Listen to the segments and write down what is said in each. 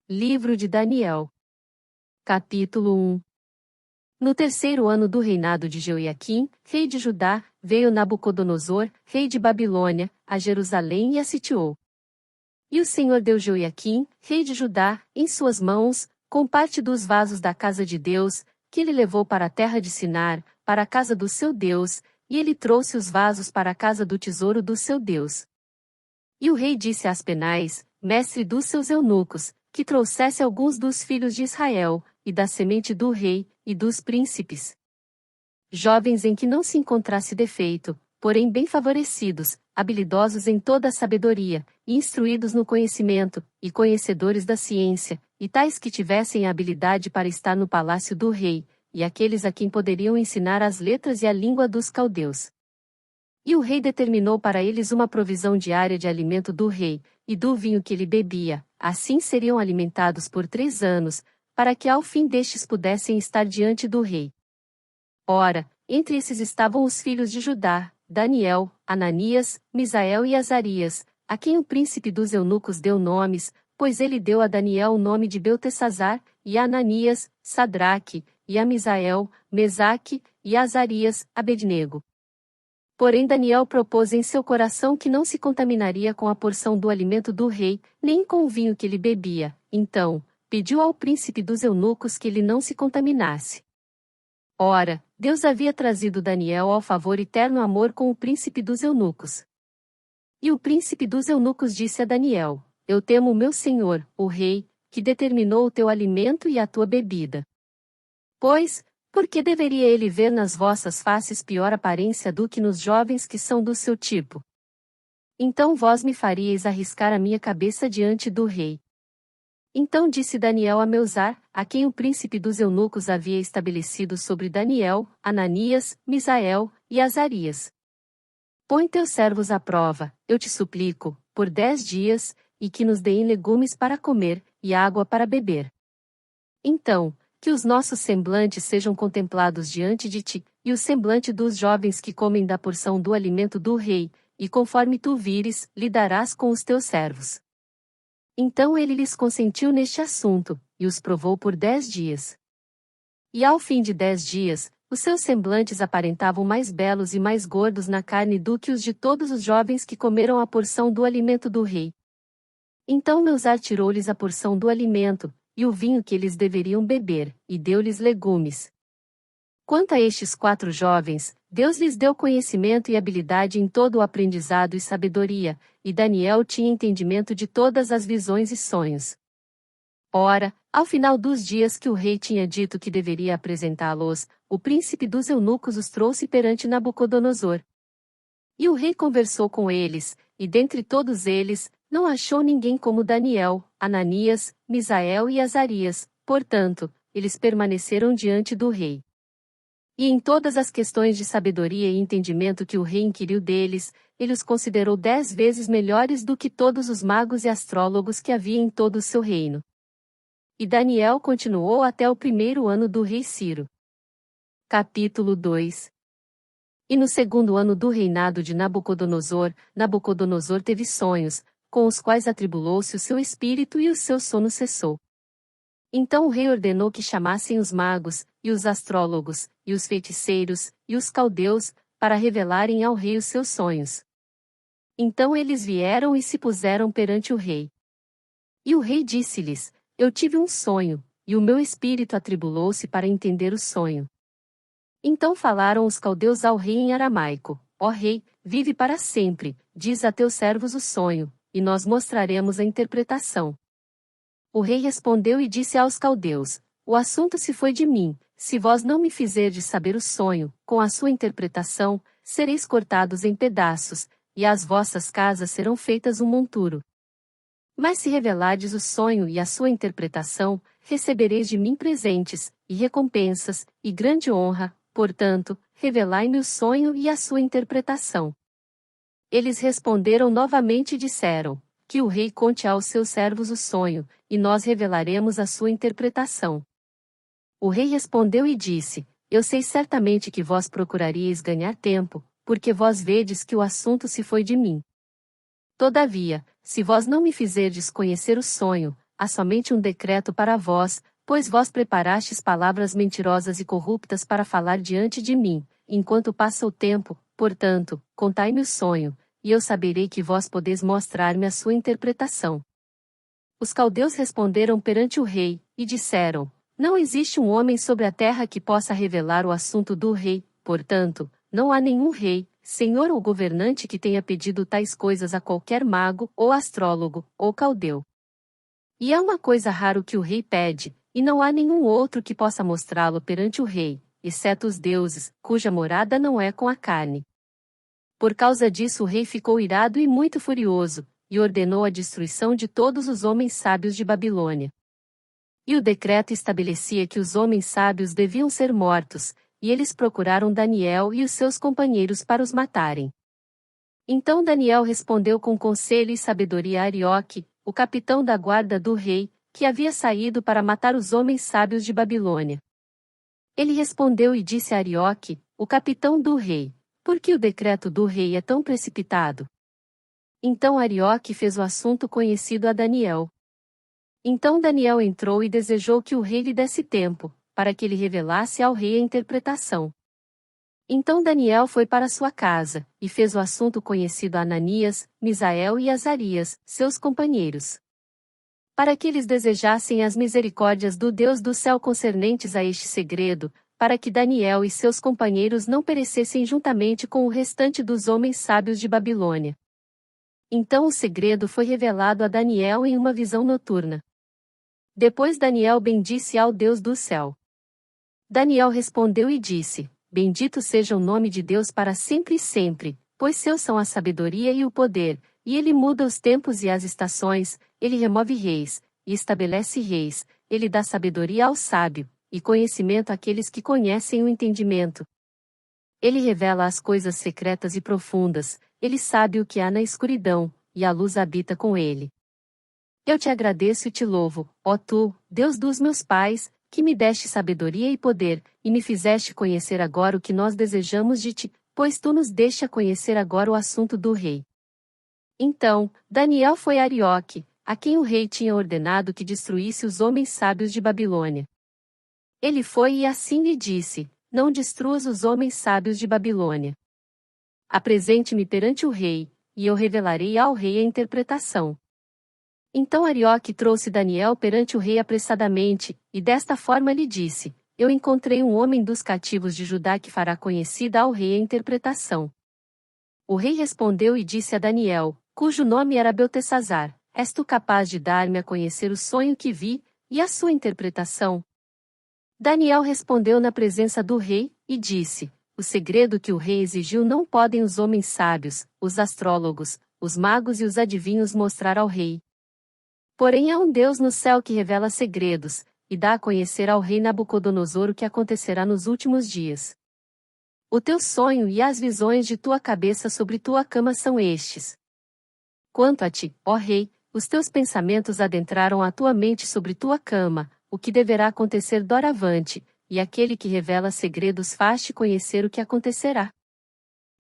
Livro de Daniel. Capítulo 1. No terceiro ano do reinado de Jeoiaquim, rei de Judá, veio Nabucodonosor, rei de Babilônia, a Jerusalém e a sitiou. E o Senhor deu Jeoiaquim, rei de Judá, em suas mãos, com parte dos vasos da casa de Deus, que ele levou para a terra de Sinar, para a casa do seu Deus, e ele trouxe os vasos para a casa do tesouro do seu Deus. E o rei disse a Aspenais, mestre dos seus eunucos, que trouxesse alguns dos filhos de Israel, e da semente do rei, e dos príncipes. Jovens em que não se encontrasse defeito, porém bem favorecidos, habilidosos em toda a sabedoria, e instruídos no conhecimento, e conhecedores da ciência, e tais que tivessem a habilidade para estar no palácio do rei, e aqueles a quem poderiam ensinar as letras e a língua dos caldeus. E o rei determinou para eles uma provisão diária de alimento do rei, e do vinho que ele bebia, assim seriam alimentados por 3 anos, para que ao fim destes pudessem estar diante do rei. Ora, entre esses estavam os filhos de Judá, Daniel, Ananias, Misael e Azarias, a quem o príncipe dos eunucos deu nomes, pois ele deu a Daniel o nome de Beltesazar, e a Ananias, Sadraque, e a Misael, Mesaque, e a Azarias, Abednego. Porém Daniel propôs em seu coração que não se contaminaria com a porção do alimento do rei, nem com o vinho que ele bebia. Então, pediu ao príncipe dos eunucos que ele não se contaminasse. Ora, Deus havia trazido Daniel ao favor e terno amor com o príncipe dos eunucos. E o príncipe dos eunucos disse a Daniel: Eu temo o meu senhor, o rei, que determinou o teu alimento e a tua bebida. Pois, por que deveria ele ver nas vossas faces pior aparência do que nos jovens que são do seu tipo? Então vós me faríeis arriscar a minha cabeça diante do rei. Então disse Daniel a Meusar, a quem o príncipe dos eunucos havia estabelecido sobre Daniel, Ananias, Misael e Azarias: Põe teus servos à prova, eu te suplico, por 10 dias, e que nos deem legumes para comer, e água para beber. Então, que os nossos semblantes sejam contemplados diante de ti, e o semblante dos jovens que comem da porção do alimento do rei, e conforme tu vires, lidarás com os teus servos. Então ele lhes consentiu neste assunto, e os provou por 10 dias. E ao fim de 10 dias, os seus semblantes aparentavam mais belos e mais gordos na carne do que os de todos os jovens que comeram a porção do alimento do rei. Então Meusar tirou-lhes a porção do alimento, e o vinho que eles deveriam beber, e deu-lhes legumes. Quanto a estes 4 jovens, Deus lhes deu conhecimento e habilidade em todo o aprendizado e sabedoria, e Daniel tinha entendimento de todas as visões e sonhos. Ora, ao final dos dias que o rei tinha dito que deveria apresentá-los, o príncipe dos eunucos os trouxe perante Nabucodonosor. E o rei conversou com eles, e dentre todos eles, não achou ninguém como Daniel, Ananias, Misael e Azarias, portanto, eles permaneceram diante do rei. E em todas as questões de sabedoria e entendimento que o rei inquiriu deles, ele os considerou 10 vezes melhores do que todos os magos e astrólogos que havia em todo o seu reino. E Daniel continuou até o 1º ano do rei Ciro. Capítulo 2. E no 2º ano do reinado de Nabucodonosor, Nabucodonosor teve sonhos, com os quais atribulou-se o seu espírito e o seu sono cessou. Então o rei ordenou que chamassem os magos, e os astrólogos, e os feiticeiros, e os caldeus, para revelarem ao rei os seus sonhos. Então eles vieram e se puseram perante o rei. E o rei disse-lhes: Eu tive um sonho, e o meu espírito atribulou-se para entender o sonho. Então falaram os caldeus ao rei em aramaico: Ó rei, vive para sempre, diz a teus servos o sonho, e nós mostraremos a interpretação. O rei respondeu e disse aos caldeus: O assunto se foi de mim, se vós não me fizerdes saber o sonho, com a sua interpretação, sereis cortados em pedaços, e as vossas casas serão feitas um monturo. Mas se revelardes o sonho e a sua interpretação, recebereis de mim presentes, e recompensas, e grande honra, portanto, revelai-me o sonho e a sua interpretação. Eles responderam novamente e disseram: Que o rei conte aos seus servos o sonho, e nós revelaremos a sua interpretação. O rei respondeu e disse: Eu sei certamente que vós procuraríeis ganhar tempo, porque vós vedes que o assunto se foi de mim. Todavia, se vós não me fizerdes conhecer o sonho, há somente um decreto para vós, pois vós preparastes palavras mentirosas e corruptas para falar diante de mim, enquanto passa o tempo. Portanto, contai-me o sonho, e eu saberei que vós podeis mostrar-me a sua interpretação. Os caldeus responderam perante o rei, e disseram: Não existe um homem sobre a terra que possa revelar o assunto do rei, portanto, não há nenhum rei, senhor ou governante que tenha pedido tais coisas a qualquer mago, ou astrólogo, ou caldeu. E é uma coisa rara o que o rei pede, e não há nenhum outro que possa mostrá-lo perante o rei, exceto os deuses, cuja morada não é com a carne. Por causa disso o rei ficou irado e muito furioso, e ordenou a destruição de todos os homens sábios de Babilônia. E o decreto estabelecia que os homens sábios deviam ser mortos, e eles procuraram Daniel e os seus companheiros para os matarem. Então Daniel respondeu com conselho e sabedoria a Arioque, o capitão da guarda do rei, que havia saído para matar os homens sábios de Babilônia. Ele respondeu e disse a Arioque, o capitão do rei: Por que o decreto do rei é tão precipitado? Então Arioque fez o assunto conhecido a Daniel. Então Daniel entrou e desejou que o rei lhe desse tempo, para que ele revelasse ao rei a interpretação. Então Daniel foi para sua casa, e fez o assunto conhecido a Ananias, Misael e Azarias, seus companheiros. Para que eles desejassem as misericórdias do Deus do céu concernentes a este segredo, para que Daniel e seus companheiros não perecessem juntamente com o restante dos homens sábios de Babilônia. Então o segredo foi revelado a Daniel em uma visão noturna. Depois Daniel bendisse ao Deus do céu. Daniel respondeu e disse: Bendito seja o nome de Deus para sempre e sempre, pois seus são a sabedoria e o poder, e ele muda os tempos e as estações, ele remove reis, e estabelece reis, ele dá sabedoria ao sábio, e conhecimento àqueles que conhecem o entendimento. Ele revela as coisas secretas e profundas, ele sabe o que há na escuridão, e a luz habita com ele. Eu te agradeço e te louvo, ó tu, Deus dos meus pais, que me deste sabedoria e poder, e me fizeste conhecer agora o que nós desejamos de ti, pois tu nos deste a conhecer agora o assunto do rei. Então, Daniel foi a Arioque, a quem o rei tinha ordenado que destruísse os homens sábios de Babilônia. Ele foi e assim lhe disse: Não destruas os homens sábios de Babilônia. Apresente-me perante o rei, e eu revelarei ao rei a interpretação. Então Arioque trouxe Daniel perante o rei apressadamente, e desta forma lhe disse: Eu encontrei um homem dos cativos de Judá que fará conhecida ao rei a interpretação. O rei respondeu e disse a Daniel, cujo nome era Beltesazar: És tu capaz de dar-me a conhecer o sonho que vi, e a sua interpretação? Daniel respondeu na presença do rei, e disse: O segredo que o rei exigiu não podem os homens sábios, os astrólogos, os magos e os adivinhos mostrar ao rei. Porém há um Deus no céu que revela segredos, e dá a conhecer ao rei Nabucodonosor o que acontecerá nos últimos dias. O teu sonho e as visões de tua cabeça sobre tua cama são estes. Quanto a ti, ó rei, os teus pensamentos adentraram a tua mente sobre tua cama, o que deverá acontecer doravante, e aquele que revela segredos faz-te conhecer o que acontecerá.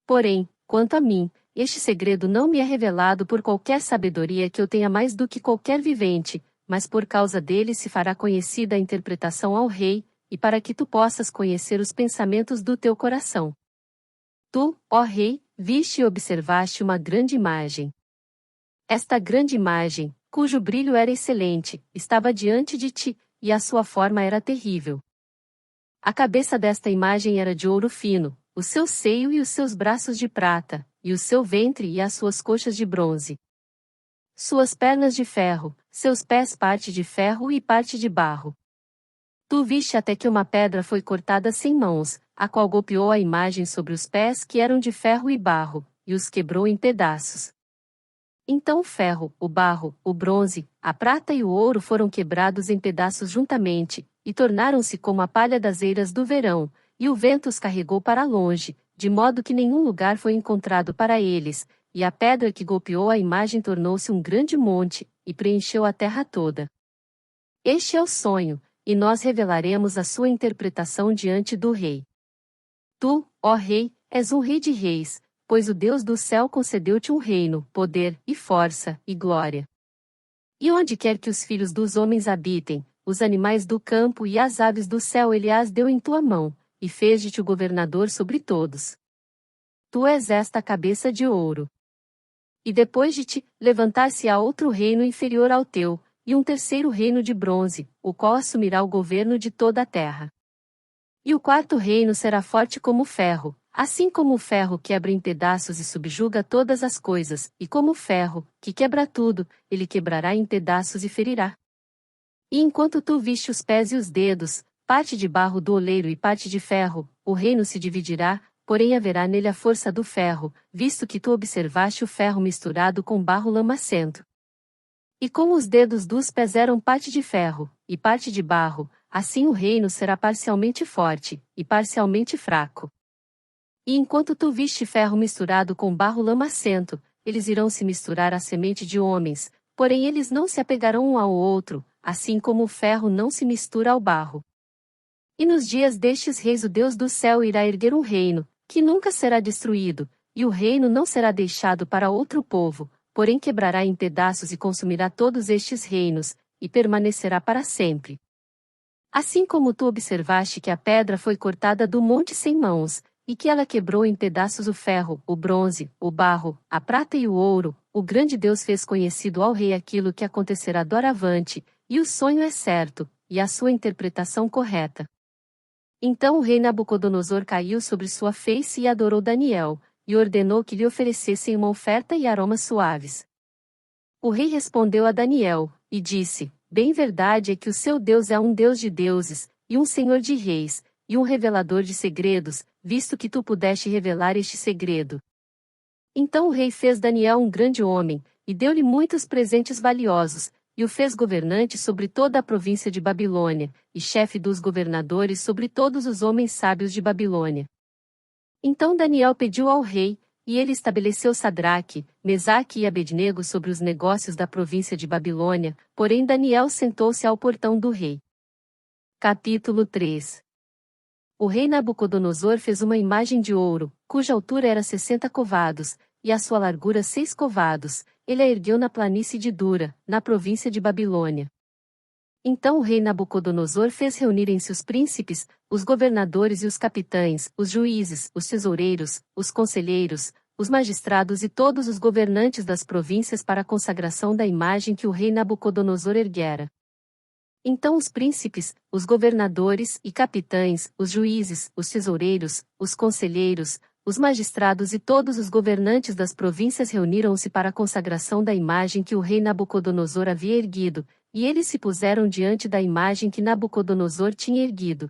Porém, quanto a mim, este segredo não me é revelado por qualquer sabedoria que eu tenha mais do que qualquer vivente, mas por causa dele se fará conhecida a interpretação ao rei, e para que tu possas conhecer os pensamentos do teu coração. Tu, ó rei, viste e observaste uma grande imagem. Esta grande imagem, cujo brilho era excelente, estava diante de ti, e a sua forma era terrível. A cabeça desta imagem era de ouro fino, o seu seio e os seus braços de prata, e o seu ventre e as suas coxas de bronze. Suas pernas de ferro, seus pés parte de ferro e parte de barro. Tu viste até que uma pedra foi cortada sem mãos, a qual golpeou a imagem sobre os pés que eram de ferro e barro, e os quebrou em pedaços. Então o ferro, o barro, o bronze, a prata e o ouro foram quebrados em pedaços juntamente, e tornaram-se como a palha das eiras do verão, e o vento os carregou para longe, de modo que nenhum lugar foi encontrado para eles, e a pedra que golpeou a imagem tornou-se um grande monte, e preencheu a terra toda. Este é o sonho, e nós revelaremos a sua interpretação diante do rei. Tu, ó rei, és um rei de reis, pois o Deus do céu concedeu-te um reino, poder, e força, e glória. E onde quer que os filhos dos homens habitem, os animais do campo e as aves do céu ele as deu em tua mão, e fez-te o governador sobre todos. Tu és esta cabeça de ouro. E depois de ti, levantar-se-á outro reino inferior ao teu, e um terceiro reino de bronze, o qual assumirá o governo de toda a terra. E o quarto reino será forte como o ferro, assim como o ferro quebra em pedaços e subjuga todas as coisas, e como o ferro, que quebra tudo, ele quebrará em pedaços e ferirá. E enquanto tu viste os pés e os dedos, parte de barro do oleiro e parte de ferro, o reino se dividirá, porém haverá nele a força do ferro, visto que tu observaste o ferro misturado com barro lamacento. E como os dedos dos pés eram parte de ferro, e parte de barro, assim o reino será parcialmente forte, e parcialmente fraco. E enquanto tu viste ferro misturado com barro lamacento, eles irão se misturar à semente de homens, porém eles não se apegarão um ao outro, assim como o ferro não se mistura ao barro. E nos dias destes reis o Deus do céu irá erguer um reino, que nunca será destruído, e o reino não será deixado para outro povo, porém quebrará em pedaços e consumirá todos estes reinos, e permanecerá para sempre. Assim como tu observaste que a pedra foi cortada do monte sem mãos, e que ela quebrou em pedaços o ferro, o bronze, o barro, a prata e o ouro, o grande Deus fez conhecido ao rei aquilo que acontecerá doravante, e o sonho é certo, e a sua interpretação correta. Então o rei Nabucodonosor caiu sobre sua face e adorou Daniel, e ordenou que lhe oferecessem uma oferta e aromas suaves. O rei respondeu a Daniel, e disse: Bem verdade é que o seu Deus é um Deus de deuses, e um Senhor de reis, e um revelador de segredos, visto que tu pudeste revelar este segredo. Então o rei fez Daniel um grande homem, e deu-lhe muitos presentes valiosos, e o fez governante sobre toda a província de Babilônia, e chefe dos governadores sobre todos os homens sábios de Babilônia. Então Daniel pediu ao rei, e ele estabeleceu Sadraque, Mesaque e Abednego sobre os negócios da província de Babilônia, porém Daniel sentou-se ao portão do rei. Capítulo 3. O rei Nabucodonosor fez uma imagem de ouro, cuja altura era 60 covados, e a sua largura 6 covados, ele a ergueu na planície de Dura, na província de Babilônia. Então o rei Nabucodonosor fez reunirem-se os príncipes, os governadores e os capitães, os juízes, os tesoureiros, os conselheiros, os magistrados e todos os governantes das províncias para a consagração da imagem que o rei Nabucodonosor erguera. Então os príncipes, os governadores e capitães, os juízes, os tesoureiros, os conselheiros, os magistrados e todos os governantes das províncias reuniram-se para a consagração da imagem que o rei Nabucodonosor havia erguido, e eles se puseram diante da imagem que Nabucodonosor tinha erguido.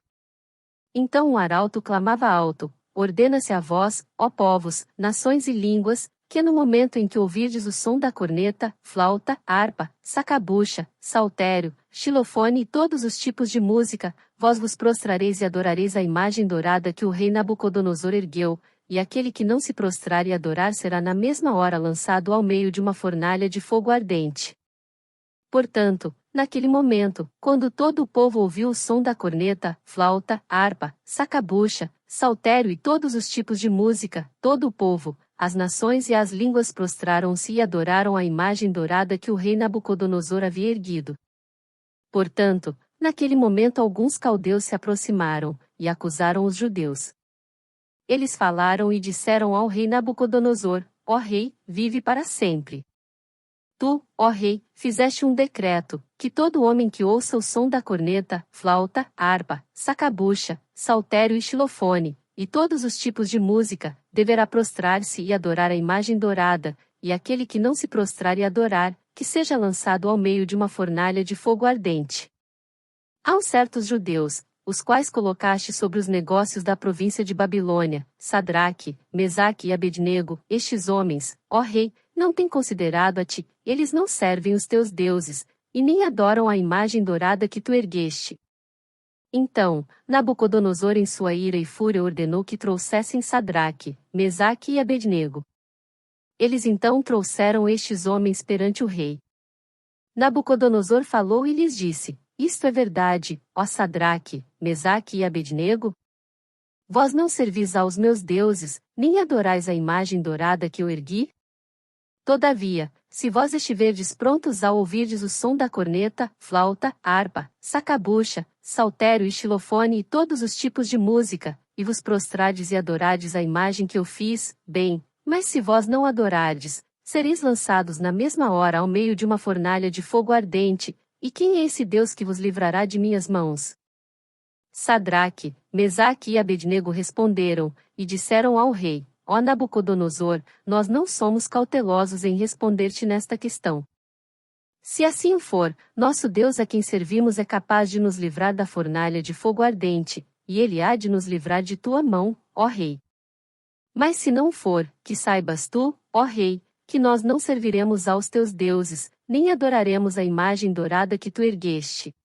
Então um arauto clamava alto: Ordena-se a vós, ó povos, nações e línguas, que no momento em que ouvirdes o som da corneta, flauta, harpa, sacabucha, saltério, xilofone e todos os tipos de música, vós vos prostrareis e adorareis a imagem dourada que o rei Nabucodonosor ergueu, e aquele que não se prostrar e adorar será na mesma hora lançado ao meio de uma fornalha de fogo ardente. Portanto, naquele momento, quando todo o povo ouviu o som da corneta, flauta, harpa, sacabucha, saltério e todos os tipos de música, todo o povo, as nações e as línguas prostraram-se e adoraram a imagem dourada que o rei Nabucodonosor havia erguido. Portanto, naquele momento alguns caldeus se aproximaram, e acusaram os judeus. Eles falaram e disseram ao rei Nabucodonosor: Ó rei, vive para sempre. Tu, ó rei, fizeste um decreto, que todo homem que ouça o som da corneta, flauta, harpa, sacabucha, saltério e xilofone, e todos os tipos de música, deverá prostrar-se e adorar a imagem dourada, e aquele que não se prostrar e adorar, que seja lançado ao meio de uma fornalha de fogo ardente. Há uns certos judeus, os quais colocaste sobre os negócios da província de Babilônia, Sadraque, Mesaque e Abednego, estes homens, ó rei, não têm considerado a ti, eles não servem os teus deuses, e nem adoram a imagem dourada que tu ergueste. Então, Nabucodonosor em sua ira e fúria ordenou que trouxessem Sadraque, Mesaque e Abednego. Eles então trouxeram estes homens perante o rei. Nabucodonosor falou e lhes disse: Isto é verdade, ó Sadraque, Mesaque e Abednego? Vós não servis aos meus deuses, nem adorais a imagem dourada que eu ergui? Todavia, se vós estiverdes prontos ao ouvirdes o som da corneta, flauta, harpa, sacabucha, saltério e xilofone e todos os tipos de música, e vos prostrardes e adorardes a imagem que eu fiz, bem, mas se vós não adorardes, sereis lançados na mesma hora ao meio de uma fornalha de fogo ardente, e quem é esse Deus que vos livrará de minhas mãos? Sadraque, Mesaque e Abednego responderam, e disseram ao rei: Ó Nabucodonosor, nós não somos cautelosos em responder-te nesta questão. Se assim for, nosso Deus a quem servimos é capaz de nos livrar da fornalha de fogo ardente, e ele há de nos livrar de tua mão, ó rei. Mas se não for, que saibas tu, ó rei, que nós não serviremos aos teus deuses, nem adoraremos a imagem dourada que tu ergueste.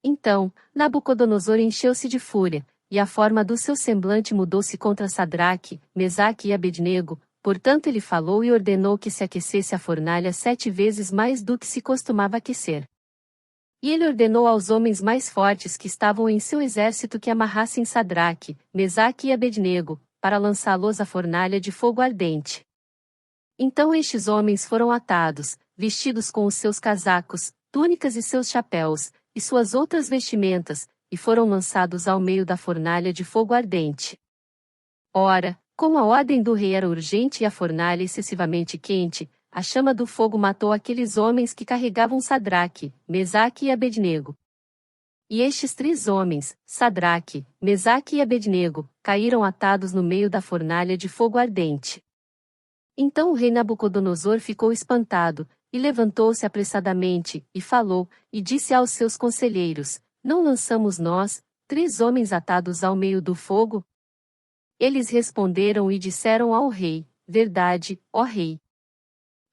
Então, Nabucodonosor encheu-se de fúria, e a forma do seu semblante mudou-se contra Sadraque, Mesaque e Abednego, portanto ele falou e ordenou que se aquecesse a fornalha 7 vezes mais do que se costumava aquecer. E ele ordenou aos homens mais fortes que estavam em seu exército que amarrassem Sadraque, Mesaque e Abednego, para lançá-los à fornalha de fogo ardente. Então estes homens foram atados, vestidos com os seus casacos, túnicas e seus chapéus, e suas outras vestimentas, e foram lançados ao meio da fornalha de fogo ardente. Ora, como a ordem do rei era urgente e a fornalha excessivamente quente, a chama do fogo matou aqueles homens que carregavam Sadraque, Mesaque e Abednego. E estes 3 homens, Sadraque, Mesaque e Abednego, caíram atados no meio da fornalha de fogo ardente. Então o rei Nabucodonosor ficou espantado, e levantou-se apressadamente, e falou, e disse aos seus conselheiros: Não lançamos nós, 3 homens atados ao meio do fogo? Eles responderam e disseram ao rei: Verdade, ó rei.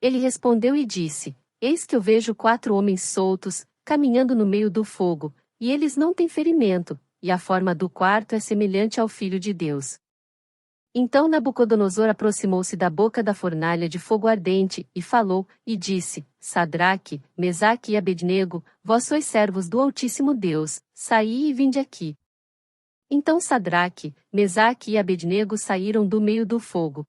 Ele respondeu e disse: Eis que eu vejo 4 homens soltos, caminhando no meio do fogo, e eles não têm ferimento, e a forma do quarto é semelhante ao Filho de Deus. Então Nabucodonosor aproximou-se da boca da fornalha de fogo ardente, e falou, e disse: Sadraque, Mesaque e Abednego, vós sois servos do Altíssimo Deus, saí e vinde aqui. Então Sadraque, Mesaque e Abednego saíram do meio do fogo.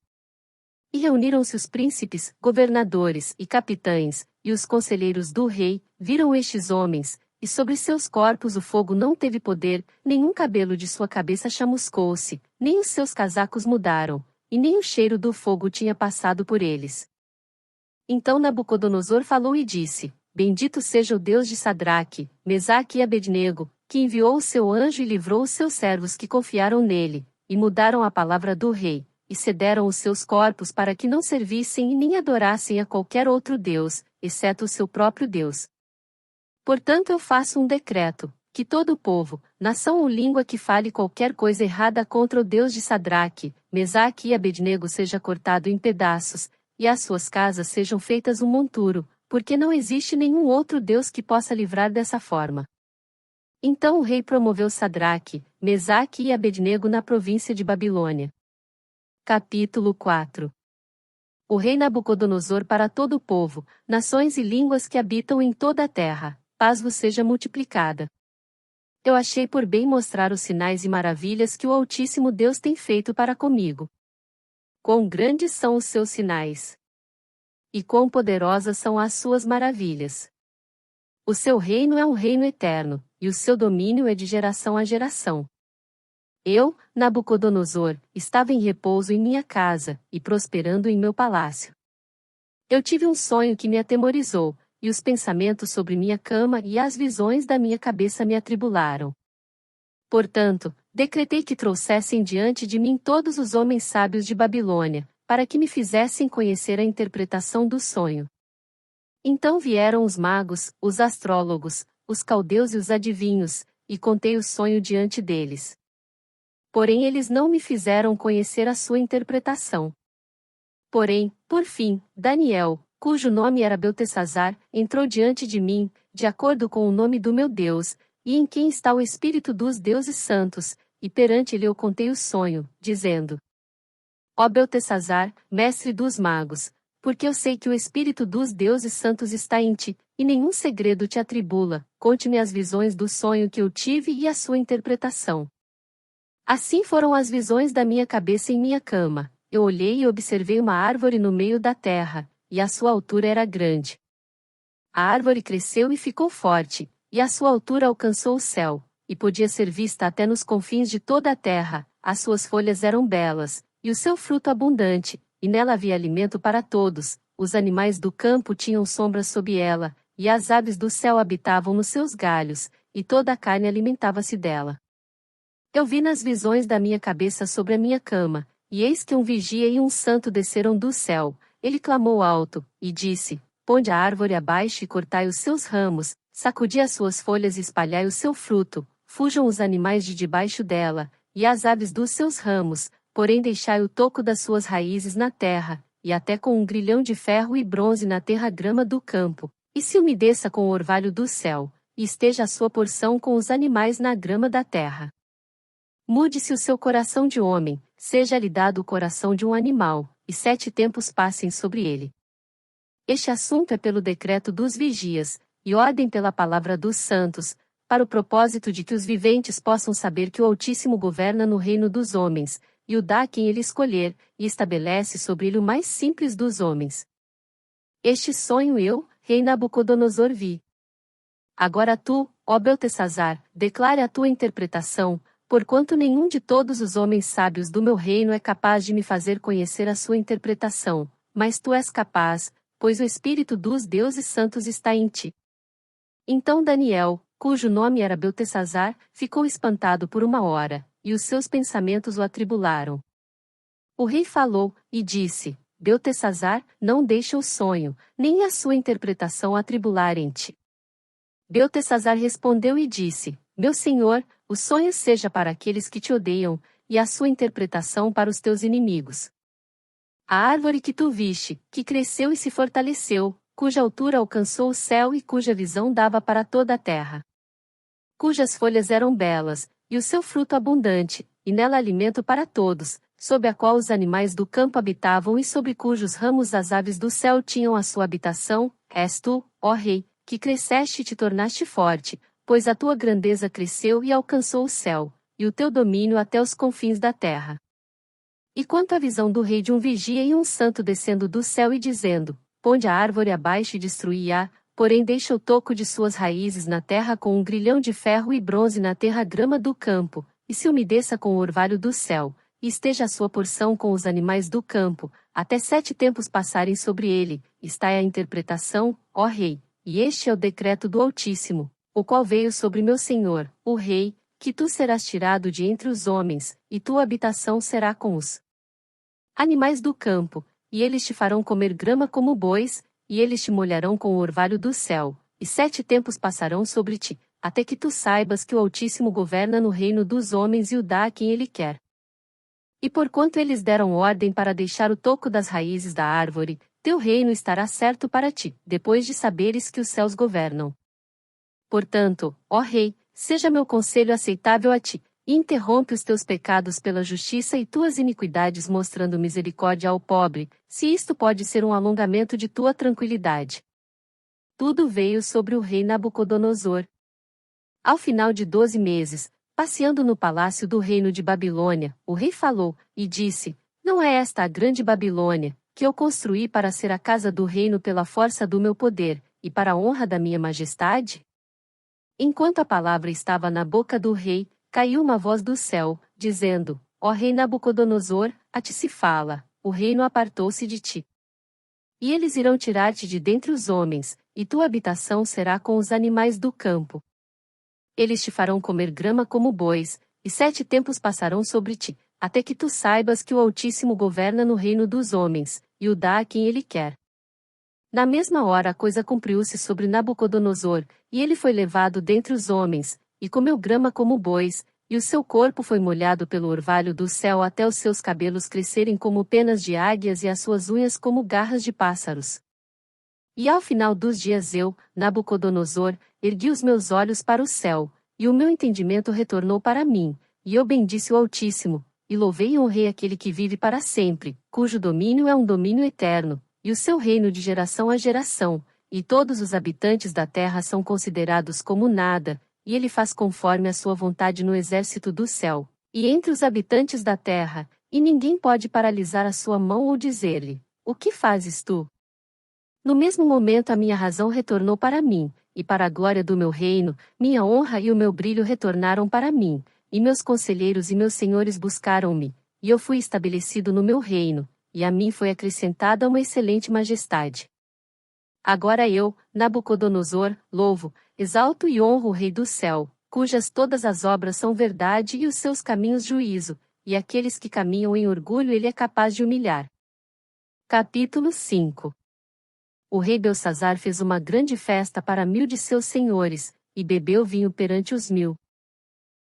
E reuniram-se os príncipes, governadores e capitães, e os conselheiros do rei, viram estes homens, e sobre seus corpos o fogo não teve poder, nenhum cabelo de sua cabeça chamuscou-se, nem os seus casacos mudaram, e nem o cheiro do fogo tinha passado por eles. Então Nabucodonosor falou e disse: Bendito seja o Deus de Sadraque, Mesaque e Abednego, que enviou o seu anjo e livrou os seus servos que confiaram nele, e mudaram a palavra do rei, e cederam os seus corpos para que não servissem e nem adorassem a qualquer outro Deus, exceto o seu próprio Deus. Portanto eu faço um decreto, que todo o povo, nação ou língua que fale qualquer coisa errada contra o Deus de Sadraque, Mesaque e Abednego seja cortado em pedaços, e as suas casas sejam feitas um monturo, porque não existe nenhum outro Deus que possa livrar dessa forma. Então o rei promoveu Sadraque, Mesaque e Abednego na província de Babilônia. Capítulo 4. O rei Nabucodonosor para todo o povo, nações e línguas que habitam em toda a terra, paz vos seja multiplicada. Eu achei por bem mostrar os sinais e maravilhas que o Altíssimo Deus tem feito para comigo. Quão grandes são os seus sinais! E quão poderosas são as suas maravilhas! O seu reino é um reino eterno, e o seu domínio é de geração a geração. Eu, Nabucodonosor, estava em repouso em minha casa, e prosperando em meu palácio. Eu tive um sonho que me atemorizou, e os pensamentos sobre minha cama e as visões da minha cabeça me atribularam. Portanto, decretei que trouxessem diante de mim todos os homens sábios de Babilônia, para que me fizessem conhecer a interpretação do sonho. Então vieram os magos, os astrólogos, os caldeus e os adivinhos, e contei o sonho diante deles. Porém eles não me fizeram conhecer a sua interpretação. Porém, por fim, Daniel, cujo nome era Beltesazar, entrou diante de mim, de acordo com o nome do meu Deus, e em quem está o Espírito dos deuses santos, e perante ele eu contei o sonho, dizendo: Ó Beltesazar, mestre dos magos, porque eu sei que o Espírito dos deuses santos está em ti, e nenhum segredo te atribula, conte-me as visões do sonho que eu tive e a sua interpretação. Assim foram as visões da minha cabeça em minha cama. Eu olhei e observei uma árvore no meio da terra, e a sua altura era grande. A árvore cresceu e ficou forte, e a sua altura alcançou o céu, e podia ser vista até nos confins de toda a terra. As suas folhas eram belas, e o seu fruto abundante, e nela havia alimento para todos. Os animais do campo tinham sombra sob ela, e as aves do céu habitavam nos seus galhos, e toda a carne alimentava-se dela. Eu vi nas visões da minha cabeça sobre a minha cama, e eis que um vigia e um santo desceram do céu. Ele clamou alto, e disse: Ponde a árvore abaixo e cortai os seus ramos, sacudi as suas folhas e espalhai o seu fruto, fujam os animais de debaixo dela, e as aves dos seus ramos, porém deixai o toco das suas raízes na terra, e até com um grilhão de ferro e bronze na terra grama do campo, e se umedeça com o orvalho do céu, e esteja a sua porção com os animais na grama da terra. Mude-se o seu coração de homem, seja-lhe dado o coração de um animal, e 7 tempos passem sobre ele. Este assunto é pelo decreto dos vigias, e ordem pela palavra dos santos, para o propósito de que os viventes possam saber que o Altíssimo governa no reino dos homens, e o dá a quem ele escolher, e estabelece sobre ele o mais simples dos homens. Este sonho eu, rei Nabucodonosor, vi. Agora tu, ó Beltesazar, declare a tua interpretação, porquanto nenhum de todos os homens sábios do meu reino é capaz de me fazer conhecer a sua interpretação, mas tu és capaz, pois o Espírito dos deuses santos está em ti. Então Daniel, cujo nome era Beltesazar, ficou espantado por uma hora, e os seus pensamentos o atribularam. O rei falou, e disse: Beltesazar, não deixa o sonho, nem a sua interpretação atribularem-te. Beltesazar respondeu e disse: Meu senhor, o sonho seja para aqueles que te odeiam, e a sua interpretação para os teus inimigos. A árvore que tu viste, que cresceu e se fortaleceu, cuja altura alcançou o céu e cuja visão dava para toda a terra. Cujas folhas eram belas, e o seu fruto abundante, e nela alimento para todos, sob a qual os animais do campo habitavam e sobre cujos ramos as aves do céu tinham a sua habitação, és tu, ó rei, que cresceste e te tornaste forte, pois a tua grandeza cresceu e alcançou o céu, e o teu domínio até os confins da terra. E quanto à visão do rei de um vigia e um santo descendo do céu e dizendo: Ponde a árvore abaixo e destruí-a, porém deixa o toco de suas raízes na terra com um grilhão de ferro e bronze na terra grama do campo, e se umedeça com o orvalho do céu, e esteja a sua porção com os animais do campo, até 7 tempos passarem sobre ele, está é a interpretação, ó rei, e este é o decreto do Altíssimo, o qual veio sobre meu senhor, o rei, que tu serás tirado de entre os homens, e tua habitação será com os animais do campo, e eles te farão comer grama como bois, e eles te molharão com o orvalho do céu, e 7 tempos passarão sobre ti, até que tu saibas que o Altíssimo governa no reino dos homens e o dá a quem ele quer. E porquanto eles deram ordem para deixar o toco das raízes da árvore, teu reino estará certo para ti, depois de saberes que os céus governam. Portanto, ó rei, seja meu conselho aceitável a ti, e interrompe os teus pecados pela justiça e tuas iniquidades mostrando misericórdia ao pobre, se isto pode ser um alongamento de tua tranquilidade. Tudo veio sobre o rei Nabucodonosor. Ao final de 12 meses, passeando no palácio do reino de Babilônia, o rei falou, e disse: Não é esta a grande Babilônia, que eu construí para ser a casa do reino pela força do meu poder, e para a honra da minha majestade? Enquanto a palavra estava na boca do rei, caiu uma voz do céu, dizendo: Ó rei Nabucodonosor, a ti se fala, o reino apartou-se de ti. E eles irão tirar-te de dentre os homens, e tua habitação será com os animais do campo. Eles te farão comer grama como bois, e 7 tempos passarão sobre ti, até que tu saibas que o Altíssimo governa no reino dos homens, e o dá a quem ele quer. Na mesma hora a coisa cumpriu-se sobre Nabucodonosor, e ele foi levado dentre os homens, e comeu grama como bois, e o seu corpo foi molhado pelo orvalho do céu até os seus cabelos crescerem como penas de águias e as suas unhas como garras de pássaros. E ao final dos dias eu, Nabucodonosor, ergui os meus olhos para o céu, e o meu entendimento retornou para mim, e eu bendisse o Altíssimo, e louvei e honrei aquele que vive para sempre, cujo domínio é um domínio eterno, e o seu reino de geração a geração, e todos os habitantes da terra são considerados como nada, e ele faz conforme a sua vontade no exército do céu, e entre os habitantes da terra, e ninguém pode paralisar a sua mão ou dizer-lhe: O que fazes tu? No mesmo momento a minha razão retornou para mim, e para a glória do meu reino, minha honra e o meu brilho retornaram para mim, e meus conselheiros e meus senhores buscaram-me, e eu fui estabelecido no meu reino, e a mim foi acrescentada uma excelente majestade. Agora eu, Nabucodonosor, louvo, exalto e honro o Rei do céu, cujas todas as obras são verdade e os seus caminhos juízo, e aqueles que caminham em orgulho ele é capaz de humilhar. Capítulo 5. O rei Belsazar fez uma grande festa para 1000 de seus senhores, e bebeu vinho perante os 1000.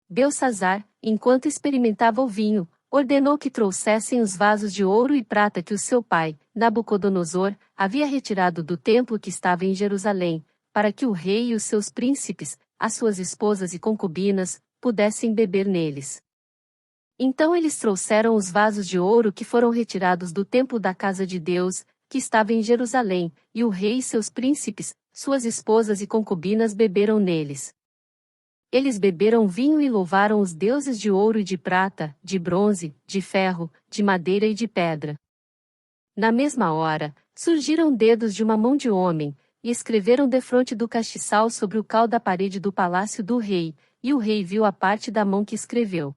Belsazar, enquanto experimentava o vinho, ordenou que trouxessem os vasos de ouro e prata que o seu pai, Nabucodonosor, havia retirado do templo que estava em Jerusalém, para que o rei e os seus príncipes, as suas esposas e concubinas, pudessem beber neles. Então eles trouxeram os vasos de ouro que foram retirados do templo da casa de Deus, que estava em Jerusalém, e o rei e seus príncipes, suas esposas e concubinas beberam neles. Eles beberam vinho e louvaram os deuses de ouro e de prata, de bronze, de ferro, de madeira e de pedra. Na mesma hora, surgiram dedos de uma mão de homem, e escreveram defronte do castiçal sobre o cal da parede do palácio do rei, e o rei viu a parte da mão que escreveu.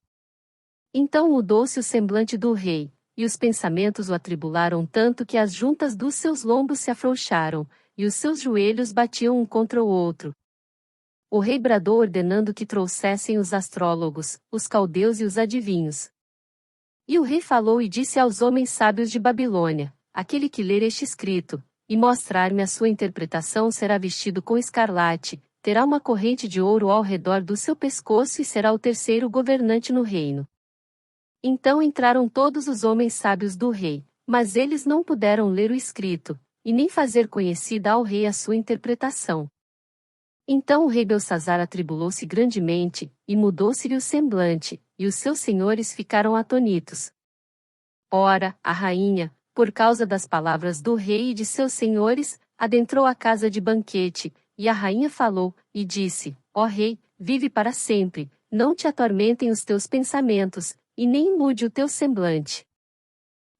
Então mudou-se o semblante do rei, e os pensamentos o atribularam tanto que as juntas dos seus lombos se afrouxaram, e os seus joelhos batiam um contra o outro. O rei bradou ordenando que trouxessem os astrólogos, os caldeus e os adivinhos. E o rei falou e disse aos homens sábios de Babilônia: aquele que ler este escrito, e mostrar-me a sua interpretação será vestido com escarlate, terá uma corrente de ouro ao redor do seu pescoço e será o terceiro governante no reino. Então entraram todos os homens sábios do rei, mas eles não puderam ler o escrito, e nem fazer conhecida ao rei a sua interpretação. Então o rei Belsazar atribulou-se grandemente, e mudou-se-lhe o semblante, e os seus senhores ficaram atonitos. Ora, a rainha, por causa das palavras do rei e de seus senhores, adentrou a casa de banquete, e a rainha falou, e disse: ó rei, vive para sempre, não te atormentem os teus pensamentos, e nem mude o teu semblante.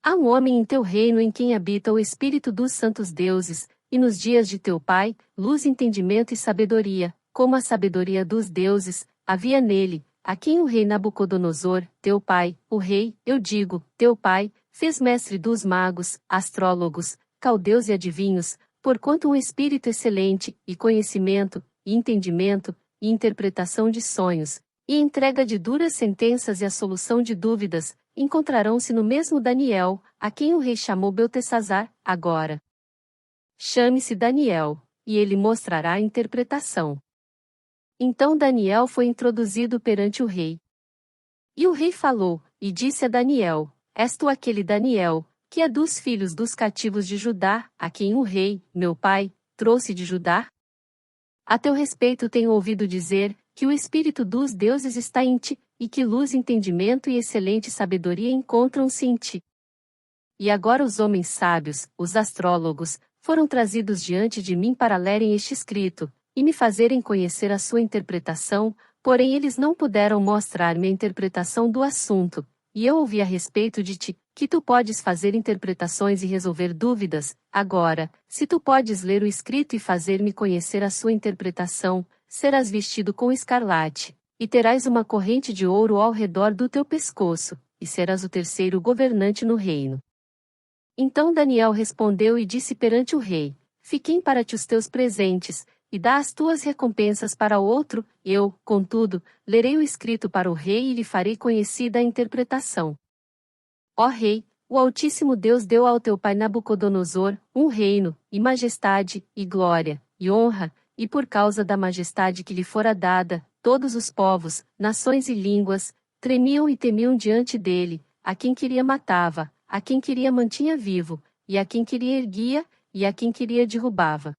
Há um homem em teu reino em quem habita o espírito dos santos deuses, e nos dias de teu pai, luz, entendimento e sabedoria, como a sabedoria dos deuses, havia nele, a quem o rei Nabucodonosor, teu pai, o rei, eu digo, teu pai, fez mestre dos magos, astrólogos, caldeus e adivinhos, porquanto um espírito excelente, e conhecimento, e entendimento, e interpretação de sonhos, e entrega de duras sentenças e a solução de dúvidas, encontrarão-se no mesmo Daniel, a quem o rei chamou Beltesazar, agora. Chame-se Daniel, e ele mostrará a interpretação. Então Daniel foi introduzido perante o rei. E o rei falou, e disse a Daniel: és tu aquele Daniel, que é dos filhos dos cativos de Judá, a quem o rei, meu pai, trouxe de Judá? A teu respeito tenho ouvido dizer, que o espírito dos deuses está em ti, e que luz, entendimento e excelente sabedoria encontram-se em ti. E agora os homens sábios, os astrólogos, foram trazidos diante de mim para lerem este escrito, e me fazerem conhecer a sua interpretação, porém eles não puderam mostrar-me a interpretação do assunto, e eu ouvi a respeito de ti, que tu podes fazer interpretações e resolver dúvidas. Agora, se tu podes ler o escrito e fazer-me conhecer a sua interpretação, serás vestido com escarlate, e terás uma corrente de ouro ao redor do teu pescoço, e serás o terceiro governante no reino. Então Daniel respondeu e disse perante o rei: fiquem para ti os teus presentes, e dá as tuas recompensas para outro. Eu, contudo, lerei o escrito para o rei e lhe farei conhecida a interpretação. Ó rei, o Altíssimo Deus deu ao teu pai Nabucodonosor um reino, e majestade, e glória, e honra, e por causa da majestade que lhe fora dada, todos os povos, nações e línguas, tremiam e temiam diante dele, a quem queria matava, a quem queria mantinha vivo, e a quem queria erguia, e a quem queria derrubava.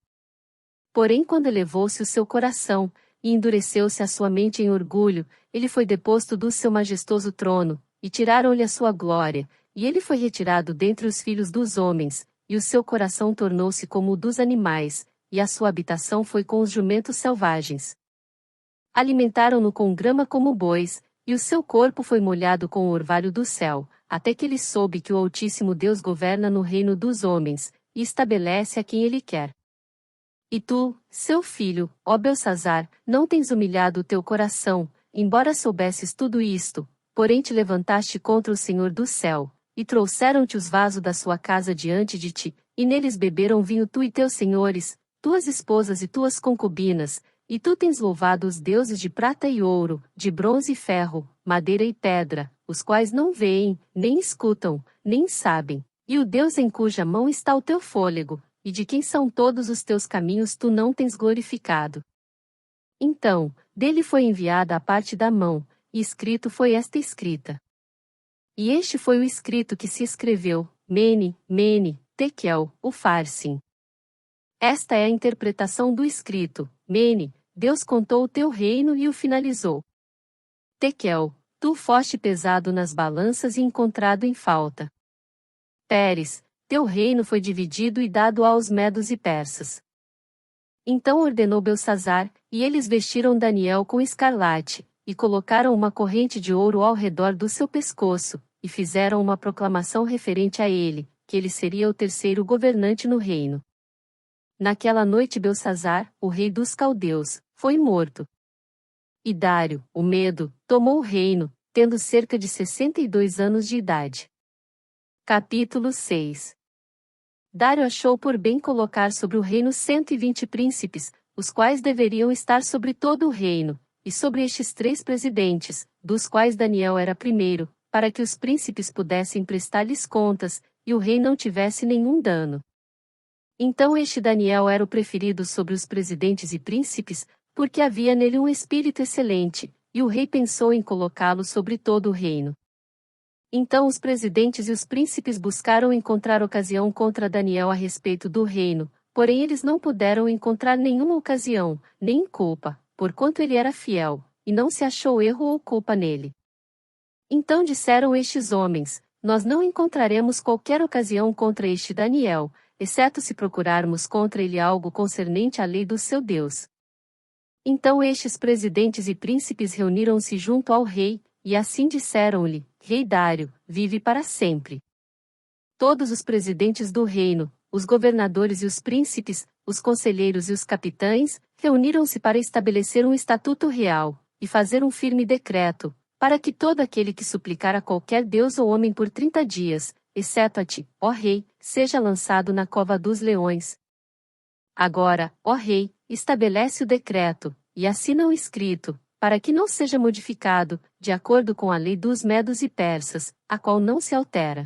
Porém quando elevou-se o seu coração, e endureceu-se a sua mente em orgulho, ele foi deposto do seu majestoso trono, e tiraram-lhe a sua glória, e ele foi retirado dentre os filhos dos homens, e o seu coração tornou-se como o dos animais, e a sua habitação foi com os jumentos selvagens. Alimentaram-no com grama como bois, e o seu corpo foi molhado com o orvalho do céu, até que ele soube que o Altíssimo Deus governa no reino dos homens, e estabelece a quem ele quer. E tu, seu filho, ó Beltsazar, não tens humilhado o teu coração, embora soubesses tudo isto, porém te levantaste contra o Senhor do céu, e trouxeram-te os vasos da sua casa diante de ti, e neles beberam vinho tu e teus senhores, tuas esposas e tuas concubinas, e tu tens louvado os deuses de prata e ouro, de bronze e ferro, madeira e pedra, os quais não veem, nem escutam, nem sabem, e o Deus em cuja mão está o teu fôlego, e de quem são todos os teus caminhos tu não tens glorificado. Então, dele foi enviada a parte da mão, e escrito foi esta escrita. E este foi o escrito que se escreveu, Mene, Mene, Tekel, Ufarsim. Esta é a interpretação do escrito, Mene, Deus contou o teu reino e o finalizou. Tekel, tu foste pesado nas balanças e encontrado em falta. Pérez, teu reino foi dividido e dado aos medos e persas. Então ordenou Beltsazar, e eles vestiram Daniel com escarlate, e colocaram uma corrente de ouro ao redor do seu pescoço, e fizeram uma proclamação referente a ele, que ele seria o terceiro governante no reino. Naquela noite Beltsazar, o rei dos caldeus, foi morto. E Dário, o Medo, tomou o reino, tendo cerca de 62 anos de idade. Capítulo 6. Dário achou por bem colocar sobre o reino 120 príncipes, os quais deveriam estar sobre todo o reino, e sobre estes 3 presidentes, dos quais Daniel era primeiro, para que os príncipes pudessem prestar-lhes contas, e o rei não tivesse nenhum dano. Então este Daniel era o preferido sobre os presidentes e príncipes, porque havia nele um espírito excelente, e o rei pensou em colocá-lo sobre todo o reino. Então os presidentes e os príncipes buscaram encontrar ocasião contra Daniel a respeito do reino, porém eles não puderam encontrar nenhuma ocasião, nem culpa, porquanto ele era fiel, e não se achou erro ou culpa nele. Então disseram estes homens: nós não encontraremos qualquer ocasião contra este Daniel, exceto se procurarmos contra ele algo concernente à lei do seu Deus. Então estes presidentes e príncipes reuniram-se junto ao rei, e assim disseram-lhe: Rei Dário, vive para sempre. Todos os presidentes do reino, os governadores e os príncipes, os conselheiros e os capitães, reuniram-se para estabelecer um estatuto real, e fazer um firme decreto, para que todo aquele que suplicar a qualquer deus ou homem por 30 dias, exceto a ti, ó rei, seja lançado na cova dos leões. Agora, ó rei, estabelece o decreto, e assina o escrito, para que não seja modificado, de acordo com a lei dos medos e persas, a qual não se altera.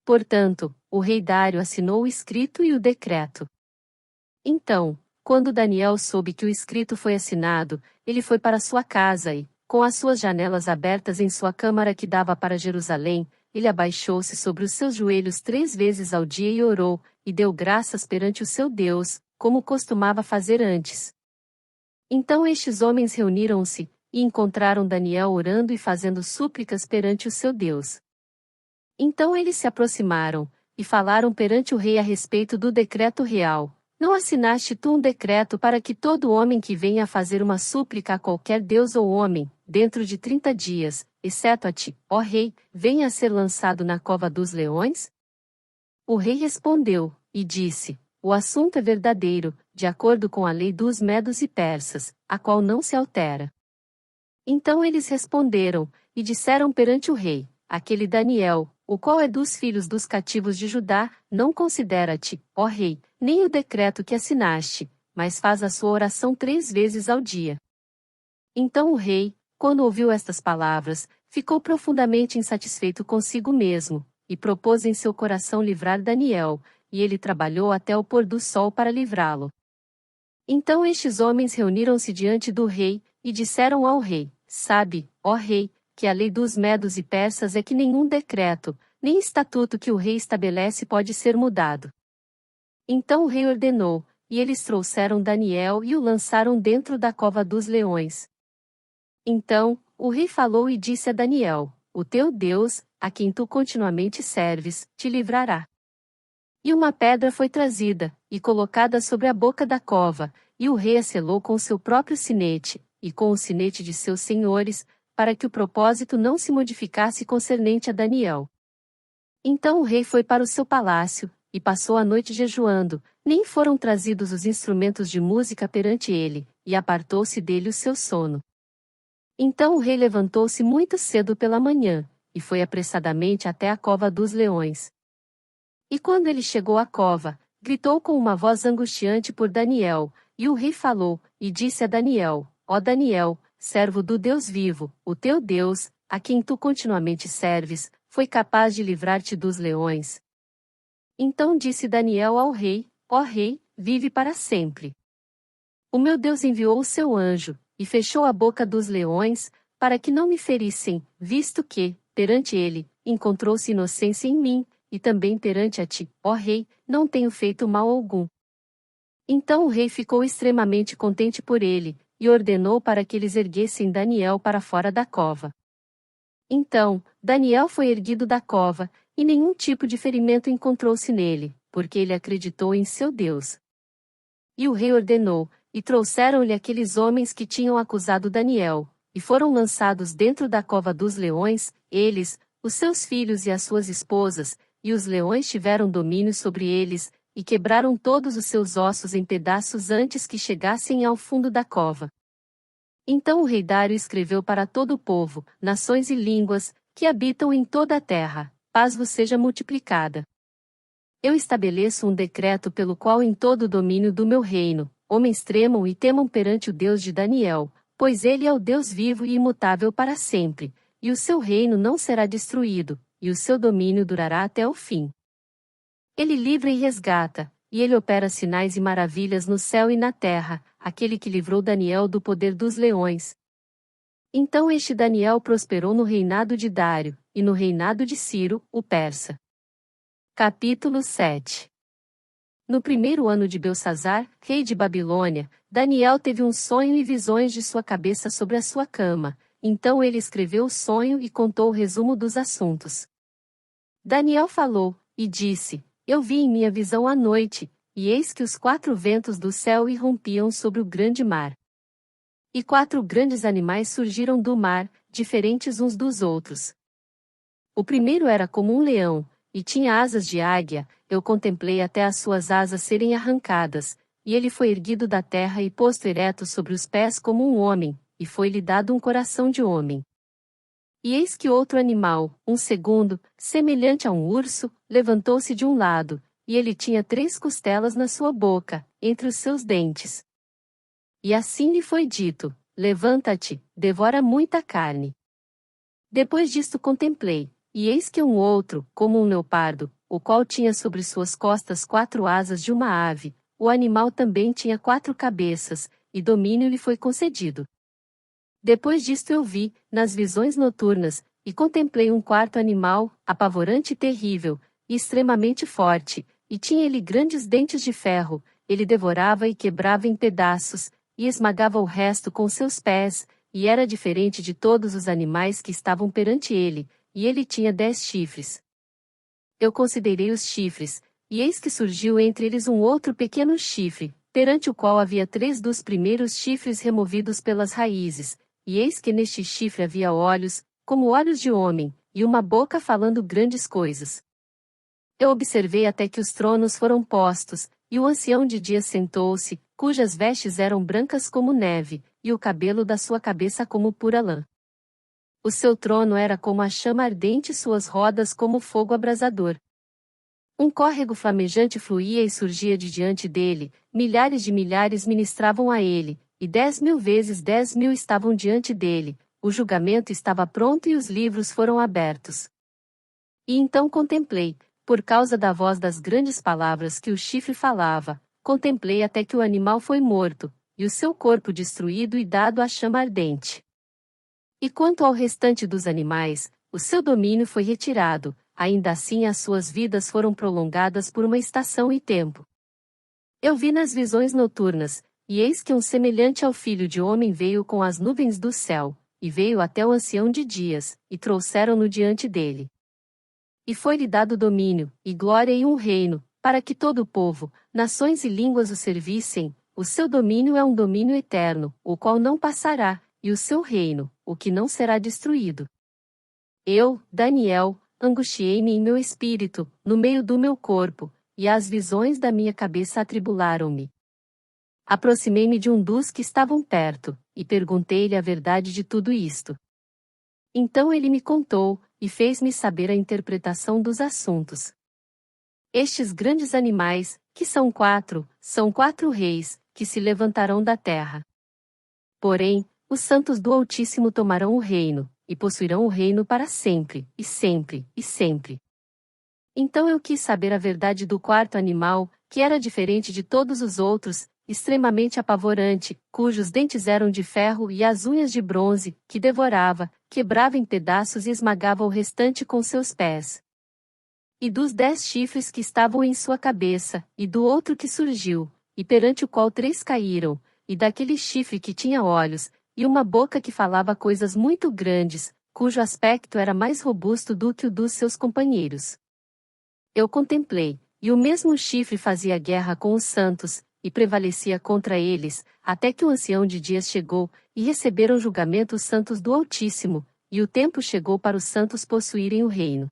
Portanto, o rei Dário assinou o escrito e o decreto. Então, quando Daniel soube que o escrito foi assinado, ele foi para sua casa e, com as suas janelas abertas em sua câmara que dava para Jerusalém, ele abaixou-se sobre os seus joelhos 3 vezes ao dia e orou, e deu graças perante o seu Deus, como costumava fazer antes. Então estes homens reuniram-se, e encontraram Daniel orando e fazendo súplicas perante o seu Deus. Então eles se aproximaram, e falaram perante o rei a respeito do decreto real. Não assinaste tu um decreto para que todo homem que venha a fazer uma súplica a qualquer deus ou homem, dentro de 30 dias, exceto a ti, ó rei, venha a ser lançado na cova dos leões? O rei respondeu, e disse: o assunto é verdadeiro, de acordo com a lei dos medos e persas, a qual não se altera. Então eles responderam, e disseram perante o rei: aquele Daniel, o qual é dos filhos dos cativos de Judá, não considera-te, ó rei, nem o decreto que assinaste, mas faz a sua oração 3 vezes ao dia. Então o rei, quando ouviu estas palavras, ficou profundamente insatisfeito consigo mesmo, e propôs em seu coração livrar Daniel, e ele trabalhou até o pôr do sol para livrá-lo. Então estes homens reuniram-se diante do rei, e disseram ao rei: sabe, ó rei, que a lei dos medos e persas é que nenhum decreto, nem estatuto que o rei estabelece pode ser mudado. Então o rei ordenou, e eles trouxeram Daniel e o lançaram dentro da cova dos leões. Então, o rei falou e disse a Daniel: o teu Deus, a quem tu continuamente serves, te livrará. E uma pedra foi trazida, e colocada sobre a boca da cova, e o rei a selou com seu próprio sinete, e com o sinete de seus senhores, para que o propósito não se modificasse concernente a Daniel. Então o rei foi para o seu palácio, e passou a noite jejuando, nem foram trazidos os instrumentos de música perante ele, e apartou-se dele o seu sono. Então o rei levantou-se muito cedo pela manhã, e foi apressadamente até a cova dos leões. E quando ele chegou à cova, gritou com uma voz angustiante por Daniel, e o rei falou, e disse a Daniel: Ó Daniel, servo do Deus vivo, o teu Deus, a quem tu continuamente serves, foi capaz de livrar-te dos leões. Então disse Daniel ao rei: Ó rei, vive para sempre. O meu Deus enviou o seu anjo, e fechou a boca dos leões, para que não me ferissem, visto que, perante ele, encontrou-se inocência em mim, e também perante a ti, ó rei, não tenho feito mal algum. Então o rei ficou extremamente contente por ele, e ordenou para que eles erguessem Daniel para fora da cova. Então, Daniel foi erguido da cova, e nenhum tipo de ferimento encontrou-se nele, porque ele acreditou em seu Deus. E o rei ordenou, e trouxeram-lhe aqueles homens que tinham acusado Daniel, e foram lançados dentro da cova dos leões, eles, os seus filhos e as suas esposas, e os leões tiveram domínio sobre eles, e quebraram todos os seus ossos em pedaços antes que chegassem ao fundo da cova. Então o rei Dário escreveu para todo o povo, nações e línguas, que habitam em toda a terra: paz vos seja multiplicada. Eu estabeleço um decreto pelo qual em todo o domínio do meu reino, homens tremam e temam perante o Deus de Daniel, pois ele é o Deus vivo e imutável para sempre, e o seu reino não será destruído, e o seu domínio durará até o fim. Ele livra e resgata, e ele opera sinais e maravilhas no céu e na terra, aquele que livrou Daniel do poder dos leões. Então este Daniel prosperou no reinado de Dário, e no reinado de Ciro, o persa. Capítulo 7. No primeiro ano de Belsazar, rei de Babilônia, Daniel teve um sonho e visões de sua cabeça sobre a sua cama, então ele escreveu o sonho e contou o resumo dos assuntos. Daniel falou, e disse: Eu vi em minha visão à noite, e eis que os 4 ventos do céu irrompiam sobre o grande mar. E 4 grandes animais surgiram do mar, diferentes uns dos outros. O primeiro era como um leão, e tinha asas de águia, eu contemplei até as suas asas serem arrancadas, e ele foi erguido da terra e posto ereto sobre os pés como um homem, e foi-lhe dado um coração de homem. E eis que outro animal, um segundo, semelhante a um urso, levantou-se de um lado, e ele tinha 3 costelas na sua boca, entre os seus dentes. E assim lhe foi dito: Levanta-te, devora muita carne. Depois disto contemplei, e eis que um outro, como um leopardo, o qual tinha sobre suas costas 4 asas de uma ave, o animal também tinha 4 cabeças, e domínio lhe foi concedido. Depois disto eu vi, nas visões noturnas, e contemplei um 4º animal, apavorante e terrível, e extremamente forte, e tinha ele grandes dentes de ferro, ele devorava e quebrava em pedaços, e esmagava o resto com seus pés, e era diferente de todos os animais que estavam perante ele, e ele tinha 10 chifres. Eu considerei os chifres, e eis que surgiu entre eles um outro pequeno chifre, perante o qual havia 3 dos primeiros chifres removidos pelas raízes, e eis que neste chifre havia olhos, como olhos de homem, e uma boca falando grandes coisas. Eu observei até que os tronos foram postos, e o ancião de dias sentou-se, cujas vestes eram brancas como neve, e o cabelo da sua cabeça como pura lã. O seu trono era como a chama ardente e suas rodas como fogo abrasador. Um córrego flamejante fluía e surgia de diante dele, milhares de milhares ministravam a ele, e 10.000 vezes 10.000 estavam diante dele, o julgamento estava pronto e os livros foram abertos. E então contemplei, por causa da voz das grandes palavras que o chifre falava, contemplei até que o animal foi morto, e o seu corpo destruído e dado à chama ardente. E quanto ao restante dos animais, o seu domínio foi retirado, ainda assim as suas vidas foram prolongadas por uma estação e tempo. Eu vi nas visões noturnas, e eis que um semelhante ao filho de homem veio com as nuvens do céu, e veio até o ancião de dias, e trouxeram-no diante dele. E foi-lhe dado domínio, e glória e um reino, para que todo o povo, nações e línguas o servissem. O seu domínio é um domínio eterno, o qual não passará, e o seu reino, o que não será destruído. Eu, Daniel, angustiei-me em meu espírito, no meio do meu corpo, e as visões da minha cabeça atribularam-me. Aproximei-me de um dos que estavam perto, e perguntei-lhe a verdade de tudo isto. Então ele me contou, e fez-me saber a interpretação dos assuntos. Estes grandes animais, que são quatro reis, que se levantarão da terra. Porém, os santos do Altíssimo tomarão o reino, e possuirão o reino para sempre, e sempre, e sempre. Então eu quis saber a verdade do quarto animal, que era diferente de todos os outros, extremamente apavorante, cujos dentes eram de ferro e as unhas de bronze, que devorava, quebrava em pedaços e esmagava o restante com seus pés. E dos 10 chifres que estavam em sua cabeça, e do outro que surgiu, e perante o qual 3 caíram, e daquele chifre que tinha olhos, e uma boca que falava coisas muito grandes, cujo aspecto era mais robusto do que o dos seus companheiros. Eu contemplei, e o mesmo chifre fazia guerra com os santos, e prevalecia contra eles, até que o ancião de dias chegou, e receberam julgamento os santos do Altíssimo, e o tempo chegou para os santos possuírem o reino.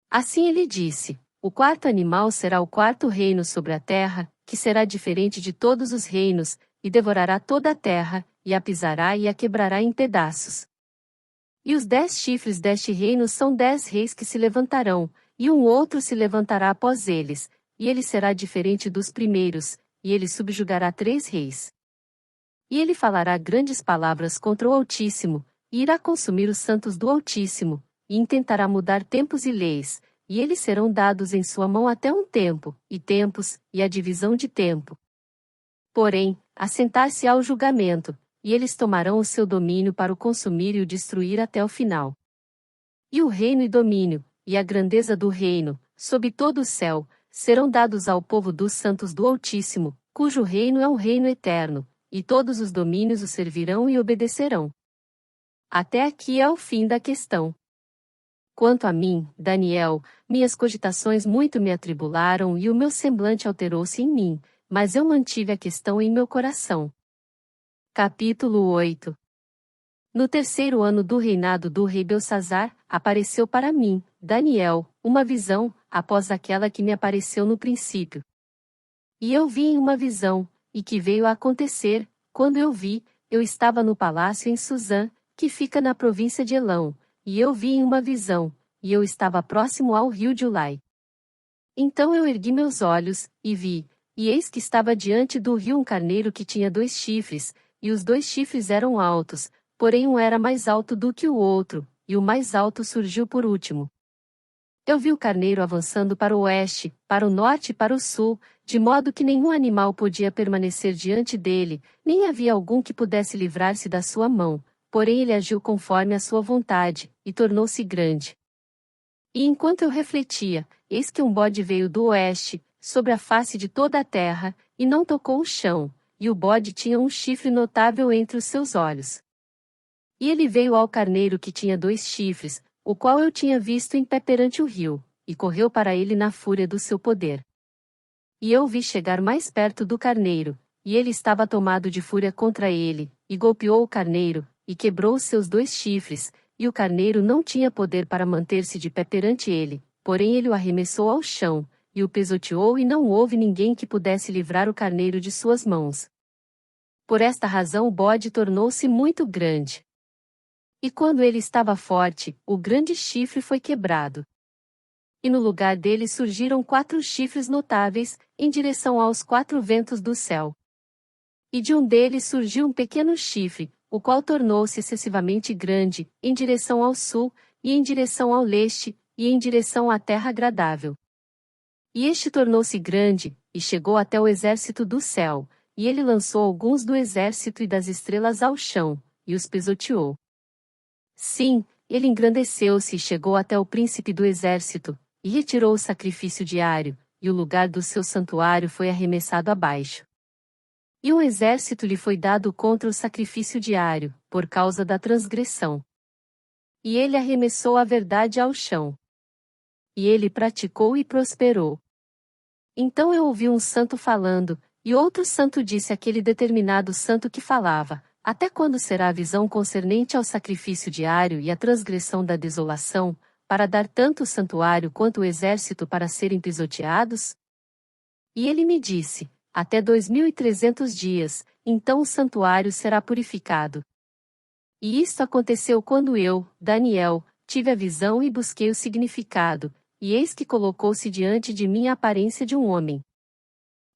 Assim ele disse: o quarto animal será o quarto reino sobre a terra, que será diferente de todos os reinos, e devorará toda a terra, e a pisará e a quebrará em pedaços. E os 10 chifres deste reino são 10 reis que se levantarão, e um outro se levantará após eles, e ele será diferente dos primeiros, e ele subjugará 3 reis. E ele falará grandes palavras contra o Altíssimo, e irá consumir os santos do Altíssimo, e intentará mudar tempos e leis, e eles serão dados em sua mão até um tempo, e tempos, e a divisão de tempo. Porém, assentar-se ao julgamento, e eles tomarão o seu domínio para o consumir e o destruir até o final. E o reino e domínio, e a grandeza do reino, sob todo o céu, serão dados ao povo dos santos do Altíssimo, cujo reino é um reino eterno, e todos os domínios o servirão e obedecerão. Até aqui é o fim da questão. Quanto a mim, Daniel, minhas cogitações muito me atribularam e o meu semblante alterou-se em mim, mas eu mantive a questão em meu coração. Capítulo 8. No 3º ano do reinado do rei Belsazar, apareceu para mim, Daniel, uma visão, após aquela que me apareceu no princípio. E eu vi em uma visão, e que veio a acontecer, quando eu vi, eu estava no palácio em Suzã, que fica na província de Elão, e eu vi em uma visão, e eu estava próximo ao rio de Ulai. Então eu ergui meus olhos, e vi, e eis que estava diante do rio um carneiro que tinha 2 chifres, e os 2 chifres eram altos, porém um era mais alto do que o outro, e o mais alto surgiu por último. Eu vi o carneiro avançando para o oeste, para o norte e para o sul, de modo que nenhum animal podia permanecer diante dele, nem havia algum que pudesse livrar-se da sua mão, porém ele agiu conforme a sua vontade, e tornou-se grande. E enquanto eu refletia, eis que um bode veio do oeste, sobre a face de toda a terra, e não tocou o chão, e o bode tinha um chifre notável entre os seus olhos. E ele veio ao carneiro que tinha 2 chifres, o qual eu tinha visto em pé perante o rio, e correu para ele na fúria do seu poder. E eu vi chegar mais perto do carneiro, e ele estava tomado de fúria contra ele, e golpeou o carneiro, e quebrou os seus 2 chifres, e o carneiro não tinha poder para manter-se de pé perante ele, porém ele o arremessou ao chão, e o pisoteou e não houve ninguém que pudesse livrar o carneiro de suas mãos. Por esta razão o bode tornou-se muito grande. E quando ele estava forte, o grande chifre foi quebrado. E no lugar dele surgiram 4 chifres notáveis, em direção aos 4 ventos do céu. E de um deles surgiu um pequeno chifre, o qual tornou-se excessivamente grande, em direção ao sul, e em direção ao leste, e em direção à terra agradável. E este tornou-se grande, e chegou até o exército do céu, e ele lançou alguns do exército e das estrelas ao chão, e os pisoteou. Sim, ele engrandeceu-se e chegou até o príncipe do exército, e retirou o sacrifício diário, e o lugar do seu santuário foi arremessado abaixo. E um exército lhe foi dado contra o sacrifício diário, por causa da transgressão. E ele arremessou a verdade ao chão. E ele praticou e prosperou. Então eu ouvi um santo falando, e outro santo disse àquele determinado santo que falava: até quando será a visão concernente ao sacrifício diário e à transgressão da desolação, para dar tanto o santuário quanto o exército para serem pisoteados? E ele me disse: até 2300 dias, então o santuário será purificado. E isto aconteceu quando eu, Daniel, tive a visão e busquei o significado, e eis que colocou-se diante de mim a aparência de um homem.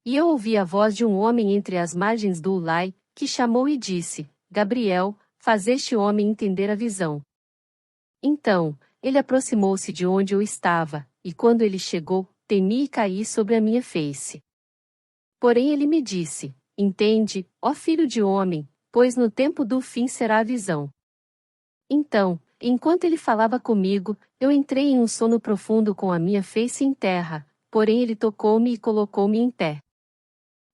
E eu ouvi a voz de um homem entre as margens do Ulai, que chamou e disse: Gabriel, faz este homem entender a visão. Então, ele aproximou-se de onde eu estava, e quando ele chegou, temi e caí sobre a minha face. Porém ele me disse: Entende, ó filho de homem, pois no tempo do fim será a visão. Então, enquanto ele falava comigo, eu entrei em um sono profundo com a minha face em terra, porém ele tocou-me e colocou-me em pé.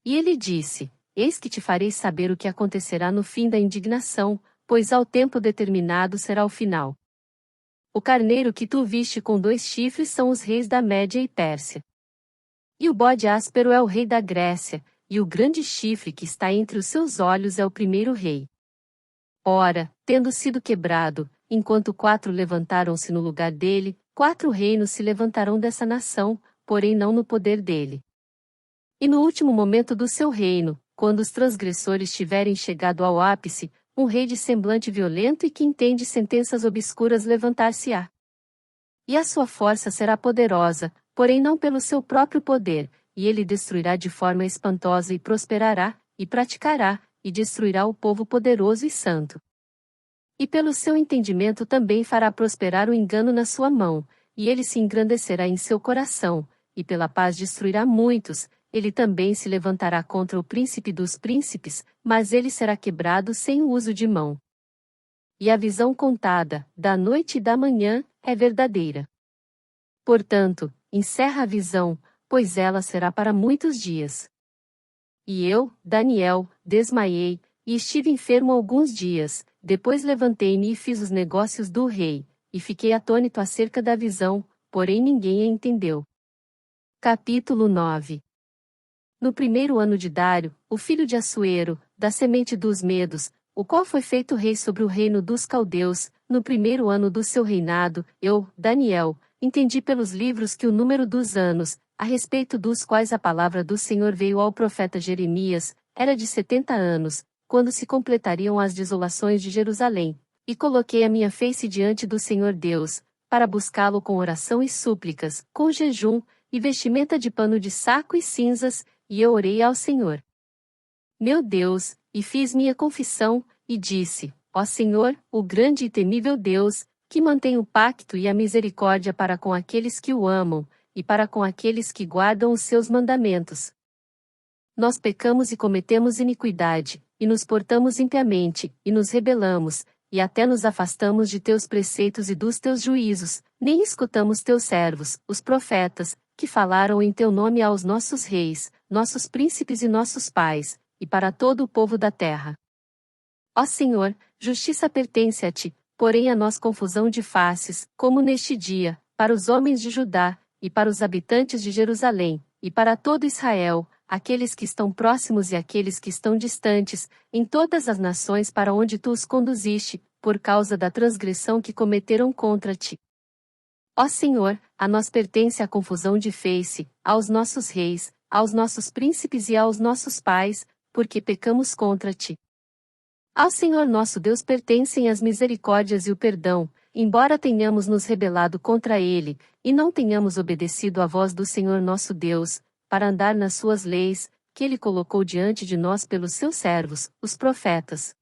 E ele disse: Eis que te farei saber o que acontecerá no fim da indignação, pois ao tempo determinado será o final. O carneiro que tu viste com 2 chifres são os reis da Média e Pérsia. E o bode áspero é o rei da Grécia, e o grande chifre que está entre os seus olhos é o primeiro rei. Ora, tendo sido quebrado, enquanto 4 levantaram-se no lugar dele, 4 reinos se levantarão dessa nação, porém não no poder dele. E no último momento do seu reino, quando os transgressores tiverem chegado ao ápice, um rei de semblante violento e que entende sentenças obscuras levantar-se-á. E a sua força será poderosa, porém não pelo seu próprio poder, e ele destruirá de forma espantosa e prosperará, e praticará, e destruirá o povo poderoso e santo. E pelo seu entendimento também fará prosperar o engano na sua mão, e ele se engrandecerá em seu coração, e pela paz destruirá muitos, ele também se levantará contra o príncipe dos príncipes, mas ele será quebrado sem o uso de mão. E a visão contada, da noite e da manhã, é verdadeira. Portanto, encerra a visão, pois ela será para muitos dias. E eu, Daniel, desmaiei, e estive enfermo alguns dias, depois levantei-me e fiz os negócios do rei, e fiquei atônito acerca da visão, porém ninguém a entendeu. Capítulo 9. No primeiro ano de Dário, o filho de Assuero, da semente dos Medos, o qual foi feito rei sobre o reino dos caldeus, no primeiro ano do seu reinado, eu, Daniel, entendi pelos livros que o número dos anos, a respeito dos quais a palavra do Senhor veio ao profeta Jeremias, era de 70 anos, quando se completariam as desolações de Jerusalém, e coloquei a minha face diante do Senhor Deus, para buscá-lo com oração e súplicas, com jejum, e vestimenta de pano de saco e cinzas, e eu orei ao Senhor, meu Deus, e fiz minha confissão, e disse: Ó Senhor, o grande e temível Deus, que mantém o pacto e a misericórdia para com aqueles que o amam, e para com aqueles que guardam os seus mandamentos. Nós pecamos e cometemos iniquidade, e nos portamos impiamente, e nos rebelamos, e até nos afastamos de teus preceitos e dos teus juízos, nem escutamos teus servos, os profetas, que falaram em teu nome aos nossos reis, nossos príncipes e nossos pais, e para todo o povo da terra. Ó Senhor, justiça pertence a ti, porém a nós confusão de faces, como neste dia, para os homens de Judá, e para os habitantes de Jerusalém, e para todo Israel, aqueles que estão próximos e aqueles que estão distantes, em todas as nações para onde tu os conduziste, por causa da transgressão que cometeram contra ti. Ó Senhor, a nós pertence a confusão de face, aos nossos reis, aos nossos príncipes e aos nossos pais, porque pecamos contra ti. Ao Senhor nosso Deus pertencem as misericórdias e o perdão, embora tenhamos nos rebelado contra ele, e não tenhamos obedecido à voz do Senhor nosso Deus, para andar nas suas leis, que ele colocou diante de nós pelos seus servos, os profetas.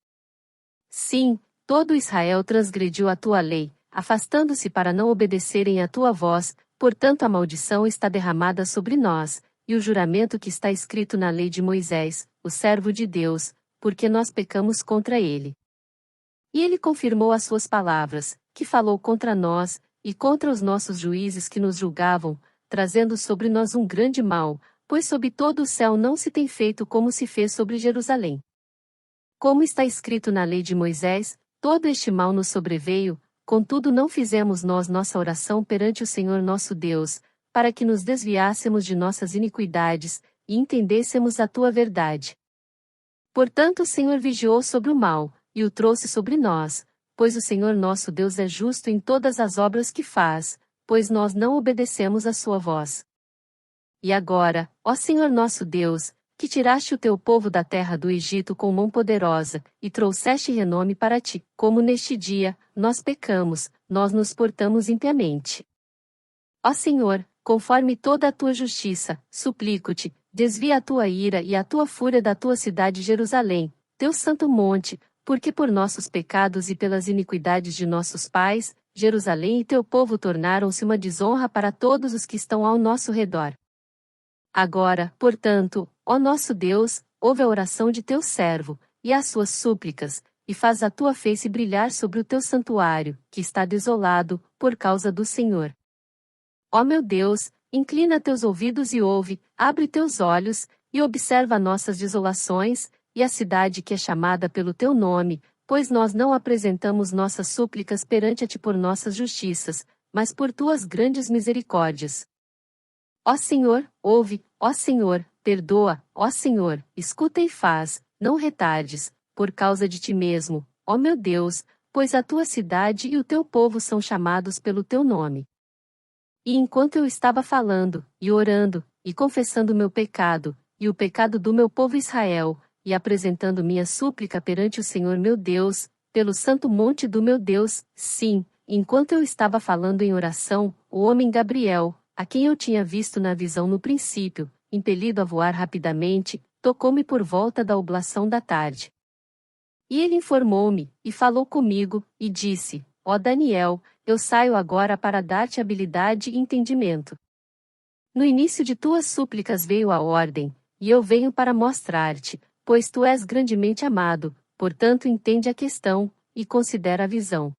Sim, todo Israel transgrediu a tua lei, afastando-se para não obedecerem à tua voz, portanto a maldição está derramada sobre nós, e o juramento que está escrito na lei de Moisés, o servo de Deus, porque nós pecamos contra ele. E ele confirmou as suas palavras, que falou contra nós, e contra os nossos juízes que nos julgavam, trazendo sobre nós um grande mal, pois sob todo o céu não se tem feito como se fez sobre Jerusalém. Como está escrito na lei de Moisés, todo este mal nos sobreveio, contudo não fizemos nós nossa oração perante o Senhor nosso Deus, para que nos desviássemos de nossas iniquidades, e entendêssemos a tua verdade. Portanto o Senhor vigiou sobre o mal, e o trouxe sobre nós, pois o Senhor nosso Deus é justo em todas as obras que faz, pois nós não obedecemos à sua voz. E agora, ó Senhor nosso Deus, que tiraste o teu povo da terra do Egito com mão poderosa, e trouxeste renome para ti, como neste dia, nós pecamos, nós nos portamos impiamente. Ó Senhor, conforme toda a tua justiça, suplico-te, desvia a tua ira e a tua fúria da tua cidade Jerusalém, teu santo monte, porque por nossos pecados e pelas iniquidades de nossos pais, Jerusalém e teu povo tornaram-se uma desonra para todos os que estão ao nosso redor. Agora, portanto, ó nosso Deus, ouve a oração de teu servo, e as suas súplicas, e faz a tua face brilhar sobre o teu santuário, que está desolado, por causa do Senhor. Ó meu Deus, inclina teus ouvidos e ouve, abre teus olhos, e observa nossas desolações, e a cidade que é chamada pelo teu nome, pois nós não apresentamos nossas súplicas perante a ti por nossas justiças, mas por tuas grandes misericórdias. Ó Senhor, ouve, ó Senhor, perdoa, ó Senhor, escuta e faz, não retardes, por causa de ti mesmo, ó meu Deus, pois a tua cidade e o teu povo são chamados pelo teu nome. E enquanto eu estava falando, e orando, e confessando meu pecado, e o pecado do meu povo Israel, e apresentando minha súplica perante o Senhor meu Deus, pelo santo monte do meu Deus, sim, enquanto eu estava falando em oração, o homem Gabriel, a quem eu tinha visto na visão no princípio, impelido a voar rapidamente, tocou-me por volta da oblação da tarde. E ele informou-me, e falou comigo, e disse: Ó Daniel, eu saio agora para dar-te habilidade e entendimento. No início de tuas súplicas veio a ordem, e eu venho para mostrar-te, pois tu és grandemente amado, portanto entende a questão, e considera a visão.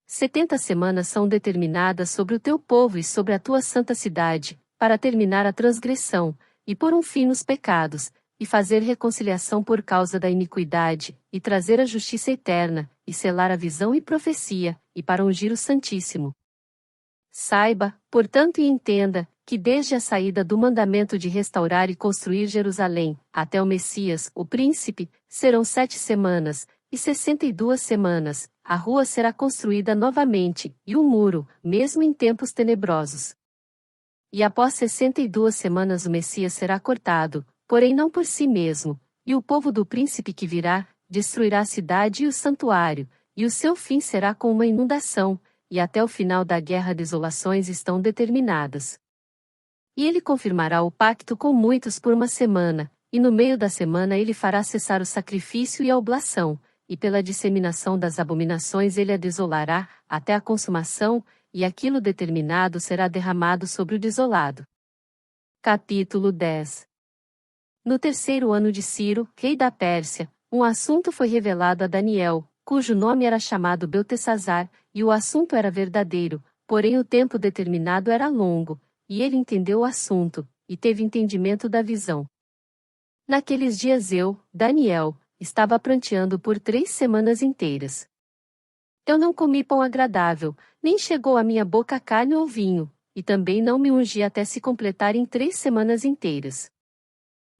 70 semanas são determinadas sobre o teu povo e sobre a tua santa cidade, para terminar a transgressão, e pôr um fim nos pecados, e fazer reconciliação por causa da iniquidade, e trazer a justiça eterna, e selar a visão e profecia, e para ungir o Santíssimo. Saiba, portanto e entenda, que desde a saída do mandamento de restaurar e construir Jerusalém, até o Messias, o príncipe, serão 7 semanas, e 62 semanas, a rua será construída novamente, e o muro, mesmo em tempos tenebrosos. E após 62 semanas o Messias será cortado, porém não por si mesmo, e o povo do príncipe que virá, destruirá a cidade e o santuário, e o seu fim será com uma inundação, e até o final da guerra desolações estão determinadas. E ele confirmará o pacto com muitos por uma semana, e no meio da semana ele fará cessar o sacrifício e a oblação, e pela disseminação das abominações ele a desolará, até a consumação, e aquilo determinado será derramado sobre o desolado. Capítulo 10. No terceiro ano de Ciro, rei da Pérsia, um assunto foi revelado a Daniel, cujo nome era chamado Beltesazar, e o assunto era verdadeiro, porém o tempo determinado era longo, e ele entendeu o assunto, e teve entendimento da visão. Naqueles dias eu, Daniel, estava pranteando por 3 semanas inteiras. Eu não comi pão agradável, nem chegou à minha boca carne ou vinho, e também não me ungi até se completarem 3 semanas inteiras.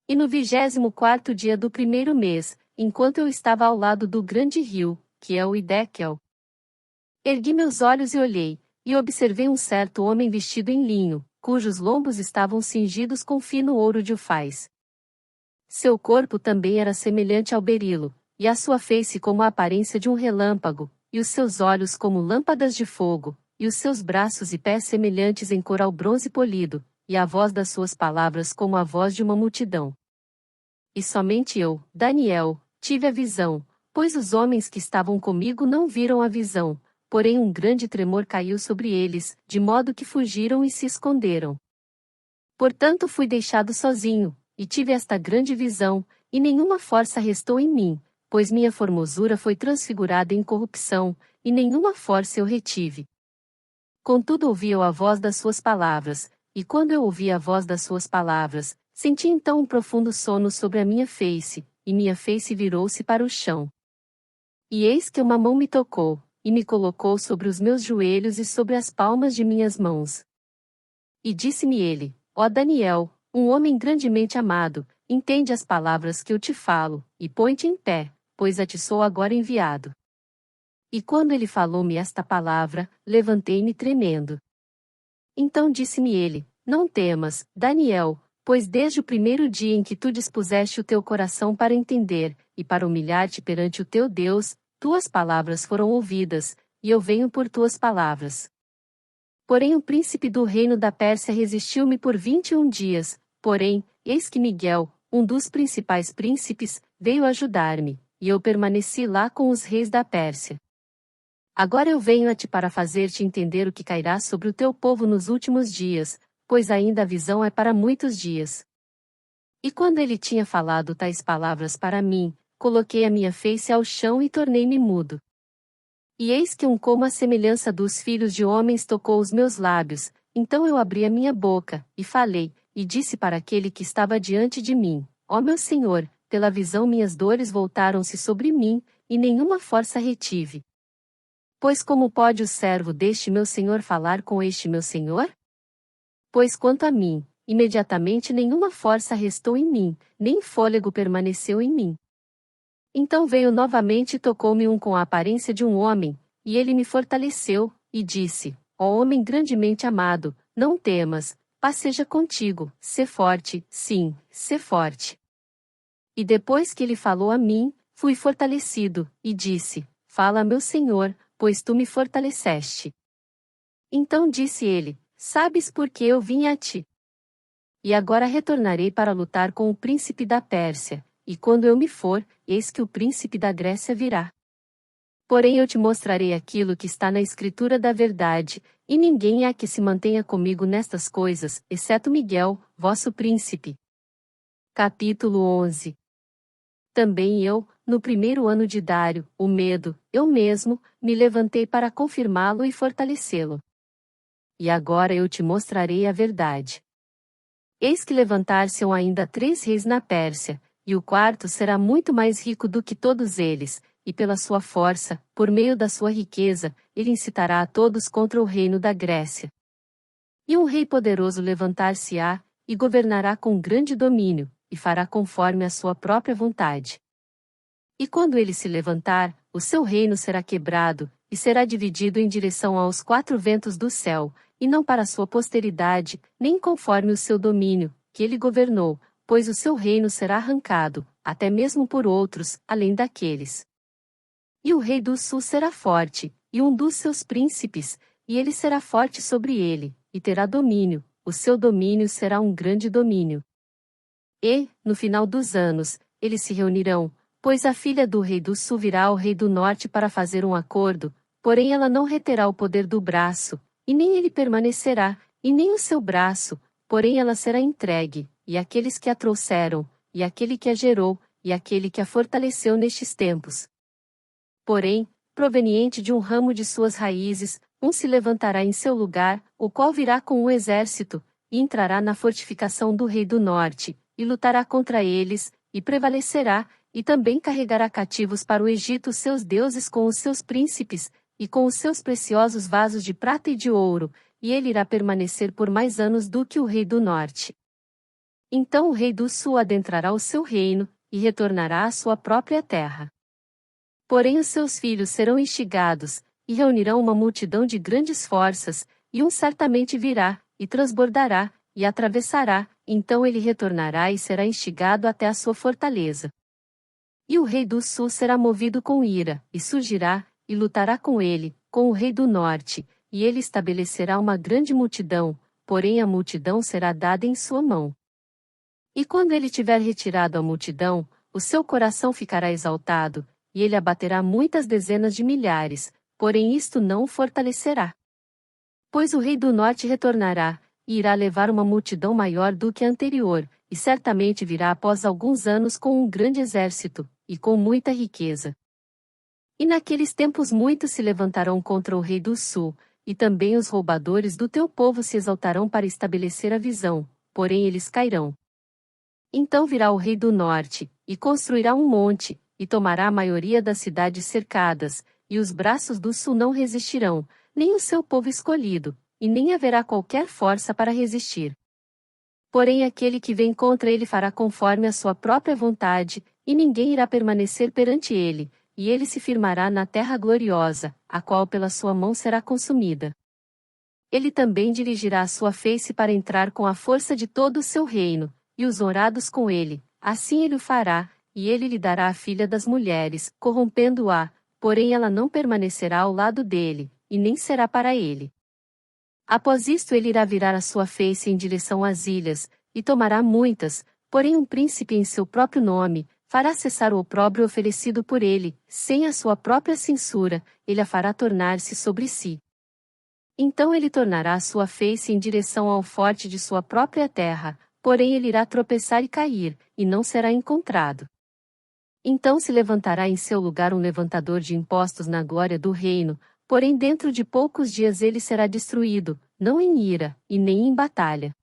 E no 24º dia do primeiro mês, enquanto eu estava ao lado do grande rio, que é o Idekel, ergui meus olhos e olhei, e observei um certo homem vestido em linho, cujos lombos estavam cingidos com fino ouro de ufaz. Seu corpo também era semelhante ao berilo, e a sua face como a aparência de um relâmpago, e os seus olhos como lâmpadas de fogo, e os seus braços e pés semelhantes em cor ao bronze polido, e a voz das suas palavras como a voz de uma multidão. E somente eu, Daniel, tive a visão, pois os homens que estavam comigo não viram a visão, porém um grande tremor caiu sobre eles, de modo que fugiram e se esconderam. Portanto fui deixado sozinho, e tive esta grande visão, e nenhuma força restou em mim, pois minha formosura foi transfigurada em corrupção, e nenhuma força eu retive. Contudo ouvi eu a voz das suas palavras, e quando eu ouvi a voz das suas palavras, senti então um profundo sono sobre a minha face, e minha face virou-se para o chão. E eis que uma mão me tocou, e me colocou sobre os meus joelhos e sobre as palmas de minhas mãos. E disse-me ele: Ó Daniel, um homem grandemente amado, entende as palavras que eu te falo, e põe-te em pé, pois a ti sou agora enviado. E quando ele falou-me esta palavra, levantei-me tremendo. Então disse-me ele: Não temas, Daniel, pois desde o primeiro dia em que tu dispuseste o teu coração para entender, e para humilhar-te perante o teu Deus, tuas palavras foram ouvidas, e eu venho por tuas palavras. Porém o príncipe do reino da Pérsia resistiu-me por 21 dias, porém, eis que Miguel, um dos principais príncipes, veio ajudar-me, e eu permaneci lá com os reis da Pérsia. Agora eu venho a ti para fazer-te entender o que cairá sobre o teu povo nos últimos dias, pois ainda a visão é para muitos dias. E quando ele tinha falado tais palavras para mim, coloquei a minha face ao chão e tornei-me mudo. E eis que como a semelhança dos filhos de homens tocou os meus lábios, então eu abri a minha boca, e falei, e disse para aquele que estava diante de mim, ó meu Senhor, pela visão minhas dores voltaram-se sobre mim, e nenhuma força retive. Pois como pode o servo deste meu senhor falar com este meu senhor? Pois quanto a mim, imediatamente nenhuma força restou em mim, nem fôlego permaneceu em mim. Então veio novamente e tocou-me com a aparência de um homem, e ele me fortaleceu, e disse, ó homem grandemente amado, não temas, paz seja contigo, sê forte, sim, sê forte. E depois que ele falou a mim, fui fortalecido, e disse, fala meu senhor, pois tu me fortaleceste. Então disse ele, sabes por que eu vim a ti? E agora retornarei para lutar com o príncipe da Pérsia, e quando eu me for, eis que o príncipe da Grécia virá. Porém eu te mostrarei aquilo que está na escritura da verdade, e ninguém há que se mantenha comigo nestas coisas, exceto Miguel, vosso príncipe. Capítulo 11. Também eu, no primeiro ano de Dário, o Medo, eu mesmo, me levantei para confirmá-lo e fortalecê-lo. E agora eu te mostrarei a verdade. Eis que levantar-se-ão ainda 3 reis na Pérsia, e o quarto será muito mais rico do que todos eles, e pela sua força, por meio da sua riqueza, ele incitará a todos contra o reino da Grécia. E um rei poderoso levantar-se-á, e governará com grande domínio, e fará conforme a sua própria vontade. E quando ele se levantar, o seu reino será quebrado, e será dividido em direção aos 4 ventos do céu, e não para a sua posteridade, nem conforme o seu domínio, que ele governou, pois o seu reino será arrancado, até mesmo por outros, além daqueles. E o rei do sul será forte, e um dos seus príncipes, e ele será forte sobre ele, e terá domínio, o seu domínio será um grande domínio. E, no final dos anos, eles se reunirão, pois a filha do rei do sul virá ao rei do norte para fazer um acordo, porém ela não reterá o poder do braço, e nem ele permanecerá, e nem o seu braço, porém ela será entregue, e aqueles que a trouxeram, e aquele que a gerou, e aquele que a fortaleceu nestes tempos. Porém, proveniente de um ramo de suas raízes, um se levantará em seu lugar, o qual virá com um exército, e entrará na fortificação do rei do norte, e lutará contra eles, e prevalecerá, e também carregará cativos para o Egito os seus deuses com os seus príncipes, e com os seus preciosos vasos de prata e de ouro, e ele irá permanecer por mais anos do que o rei do norte. Então o rei do sul adentrará o seu reino, e retornará à sua própria terra. Porém os seus filhos serão instigados, e reunirão uma multidão de grandes forças, e um certamente virá, e transbordará, e atravessará, então ele retornará e será instigado até a sua fortaleza. E o rei do sul será movido com ira, e surgirá, e lutará com ele, com o rei do norte, e ele estabelecerá uma grande multidão, porém a multidão será dada em sua mão. E quando ele tiver retirado a multidão, o seu coração ficará exaltado, e ele abaterá muitas dezenas de milhares, porém isto não o fortalecerá. Pois o rei do norte retornará, e irá levar uma multidão maior do que a anterior, e certamente virá após alguns anos com um grande exército, e com muita riqueza. E naqueles tempos muitos se levantarão contra o rei do sul, e também os roubadores do teu povo se exaltarão para estabelecer a visão, porém eles cairão. Então virá o rei do norte, e construirá um monte, e tomará a maioria das cidades cercadas, e os braços do sul não resistirão, nem o seu povo escolhido, e nem haverá qualquer força para resistir. Porém aquele que vem contra ele fará conforme a sua própria vontade, e ninguém irá permanecer perante ele, e ele se firmará na terra gloriosa, a qual pela sua mão será consumida. ele também dirigirá a sua face para entrar com a força de todo o seu reino, e os honrados com ele, assim ele o fará, e ele lhe dará a filha das mulheres, corrompendo-a, porém ela não permanecerá ao lado dele, e nem será para ele. Após isto ele irá virar a sua face em direção às ilhas, e tomará muitas, porém um príncipe em seu próprio nome, fará cessar o opróbrio oferecido por ele, sem a sua própria censura, ele a fará tornar-se sobre si. Então ele tornará a sua face em direção ao forte de sua própria terra, porém ele irá tropeçar e cair, e não será encontrado. Então se levantará em seu lugar um levantador de impostos na glória do reino, porém dentro de poucos dias ele será destruído, não em ira, e nem em batalha.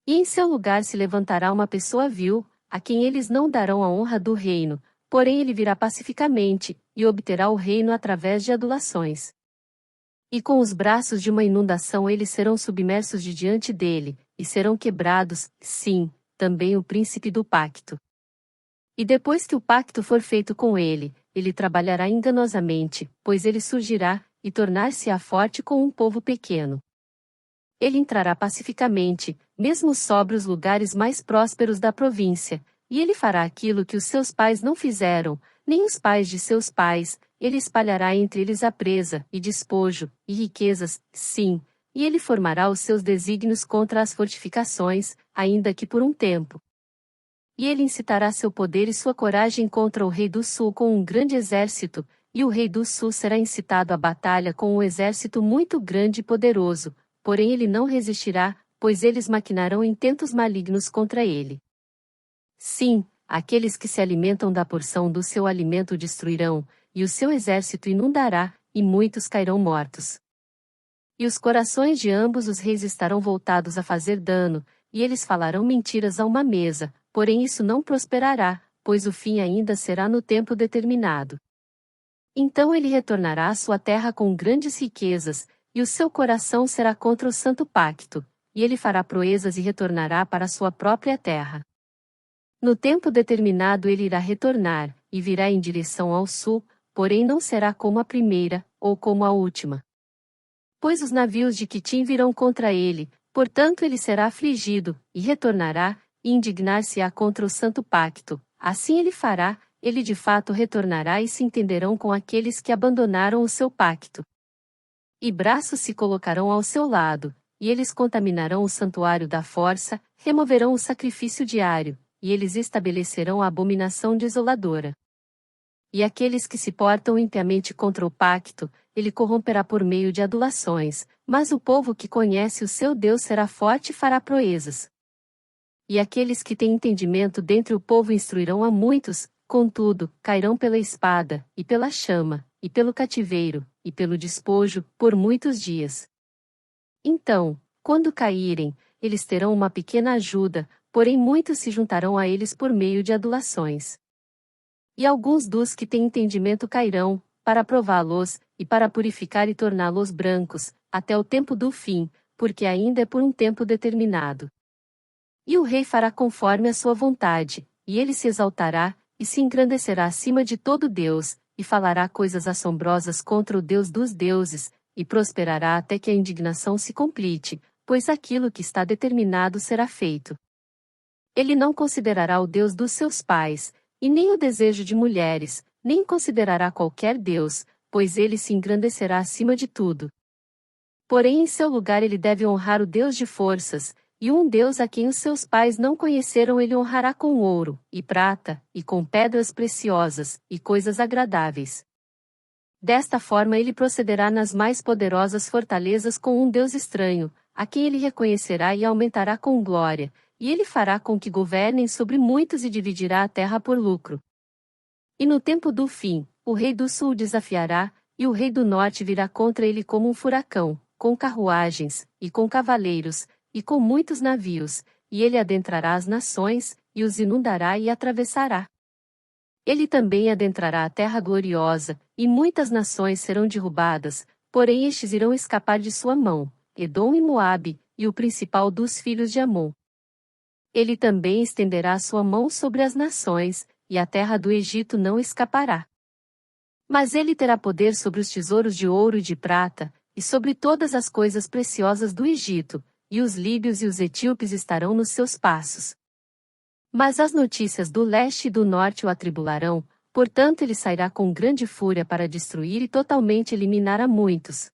E em seu lugar se levantará uma pessoa vil, a quem eles não darão a honra do reino, porém ele virá pacificamente, e obterá o reino através de adulações. E com os braços de uma inundação eles serão submersos de diante dele, e serão quebrados, sim, também o príncipe do pacto. E depois que o pacto for feito com ele, ele trabalhará enganosamente, pois ele surgirá, e tornar-se-á forte com um povo pequeno. Ele entrará pacificamente, mesmo sobre os lugares mais prósperos da província, e ele fará aquilo que os seus pais não fizeram, nem os pais de seus pais, ele espalhará entre eles a presa, e despojo, e riquezas, sim, e ele formará os seus desígnios contra as fortificações, ainda que por um tempo. E ele incitará seu poder e sua coragem contra o rei do sul com um grande exército, e o rei do sul será incitado à batalha com um exército muito grande e poderoso, porém ele não resistirá, pois eles maquinarão intentos malignos contra ele. Sim, aqueles que se alimentam da porção do seu alimento o destruirão, e o seu exército inundará, e muitos cairão mortos. E os corações de ambos os reis estarão voltados a fazer dano, e eles falarão mentiras a uma mesa, porém isso não prosperará, pois o fim ainda será no tempo determinado. Então ele retornará à sua terra com grandes riquezas, e o seu coração será contra o santo pacto, e ele fará proezas e retornará para a sua própria terra. No tempo determinado ele irá retornar, e virá em direção ao sul, porém não será como a primeira, ou como a última. Pois os navios de Quitim virão contra ele, portanto ele será afligido, e retornará, e indignar-se-á contra o santo pacto, assim ele fará, ele de fato retornará e se entenderão com aqueles que abandonaram o seu pacto. E braços se colocarão ao seu lado, e eles contaminarão o santuário da força, removerão o sacrifício diário, e eles estabelecerão a abominação desoladora. E aqueles que se portam impiamente contra o pacto, ele corromperá por meio de adulações, mas o povo que conhece o seu Deus será forte e fará proezas. E aqueles que têm entendimento dentre o povo instruirão a muitos, contudo, cairão pela espada, e pela chama, e pelo cativeiro, e pelo despojo, por muitos dias. Então, quando caírem, eles terão uma pequena ajuda, porém muitos se juntarão a eles por meio de adulações. E alguns dos que têm entendimento cairão, para prová-los, e para purificar e torná-los brancos, até o tempo do fim, porque ainda é por um tempo determinado. E o rei fará conforme a sua vontade, e ele se exaltará, e se engrandecerá acima de todo Deus, e falará coisas assombrosas contra o Deus dos deuses, e prosperará até que a indignação se complete, pois aquilo que está determinado será feito. Ele não considerará o Deus dos seus pais, e nem o desejo de mulheres, nem considerará qualquer Deus, pois ele se engrandecerá acima de tudo. Porém em seu lugar ele deve honrar o Deus de forças, e um Deus a quem os seus pais não conheceram ele honrará com ouro, e prata, e com pedras preciosas, e coisas agradáveis. Desta forma ele procederá nas mais poderosas fortalezas com um Deus estranho, a quem ele reconhecerá e aumentará com glória, e ele fará com que governem sobre muitos e dividirá a terra por lucro. E no tempo do fim, o rei do sul desafiará, e o rei do norte virá contra ele como um furacão, com carruagens, e com cavaleiros, e com muitos navios, e ele adentrará as nações, e os inundará e atravessará. Ele também adentrará a terra gloriosa, e muitas nações serão derrubadas, porém estes irão escapar de sua mão, Edom e Moabe, e o principal dos filhos de Amon. Ele também estenderá sua mão sobre as nações, e a terra do Egito não escapará. Mas ele terá poder sobre os tesouros de ouro e de prata, e sobre todas as coisas preciosas do Egito, e os líbios e os etíopes estarão nos seus passos. Mas as notícias do leste e do norte o atribularão, portanto ele sairá com grande fúria para destruir e totalmente eliminar a muitos.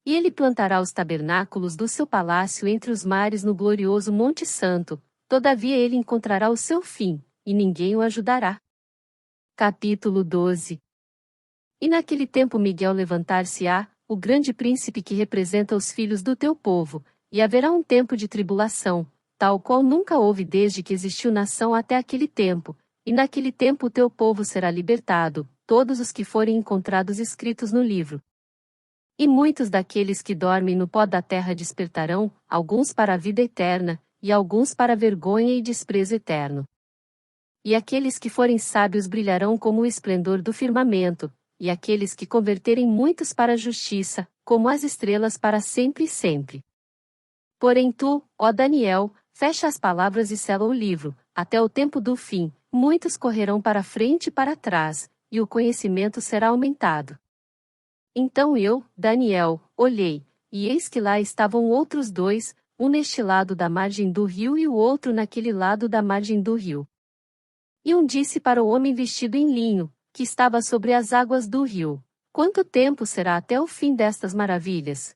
E ele plantará os tabernáculos do seu palácio entre os mares no glorioso Monte Santo, todavia ele encontrará o seu fim, e ninguém o ajudará. Capítulo 12. E naquele tempo Miguel levantar-se-á, o grande príncipe que representa os filhos do teu povo, e haverá um tempo de tribulação, tal qual nunca houve desde que existiu nação até aquele tempo, e naquele tempo o teu povo será libertado, todos os que forem encontrados escritos no livro. E muitos daqueles que dormem no pó da terra despertarão, alguns para a vida eterna, e alguns para a vergonha e desprezo eterno. E aqueles que forem sábios brilharão como o esplendor do firmamento, e aqueles que converterem muitos para a justiça, como as estrelas para sempre e sempre. Porém tu, ó Daniel, fecha as palavras e sela o livro, até o tempo do fim, muitos correrão para a frente e para trás, e o conhecimento será aumentado. Então eu, Daniel, olhei, e eis que lá estavam outros dois, um neste lado da margem do rio e o outro naquele lado da margem do rio. E um disse para o homem vestido em linho, que estava sobre as águas do rio: Quanto tempo será até o fim destas maravilhas?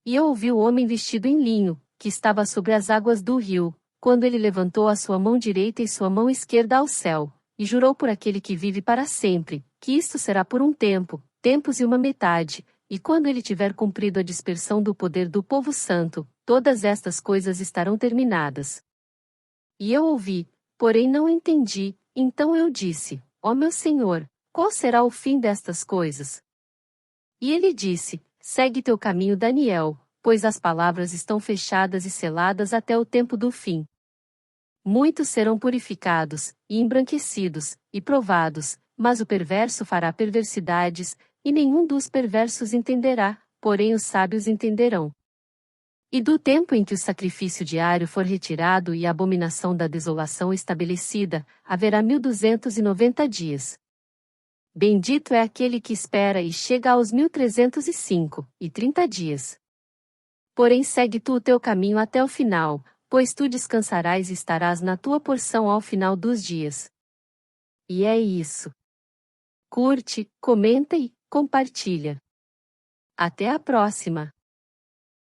E eu ouvi o homem vestido em linho, que estava sobre as águas do rio, quando ele levantou a sua mão direita e sua mão esquerda ao céu, e jurou por aquele que vive para sempre, que isto será por um tempo, tempos e uma metade, e quando ele tiver cumprido a dispersão do poder do povo santo, todas estas coisas estarão terminadas. E eu ouvi, porém não entendi, então eu disse: Ó meu Senhor, qual será o fim destas coisas? E ele disse: Segue teu caminho, Daniel, pois as palavras estão fechadas e seladas até o tempo do fim. Muitos serão purificados, e embranquecidos, e provados, mas o perverso fará perversidades, e nenhum dos perversos entenderá, porém os sábios entenderão. E do tempo em que o sacrifício diário for retirado e a abominação da desolação estabelecida, haverá 1290 dias. Bendito é aquele que espera e chega aos 1305, e 30 dias. Porém segue tu o teu caminho até o final, pois tu descansarás e estarás na tua porção ao final dos dias. E é isso. Curte, comenta e compartilha. Até a próxima!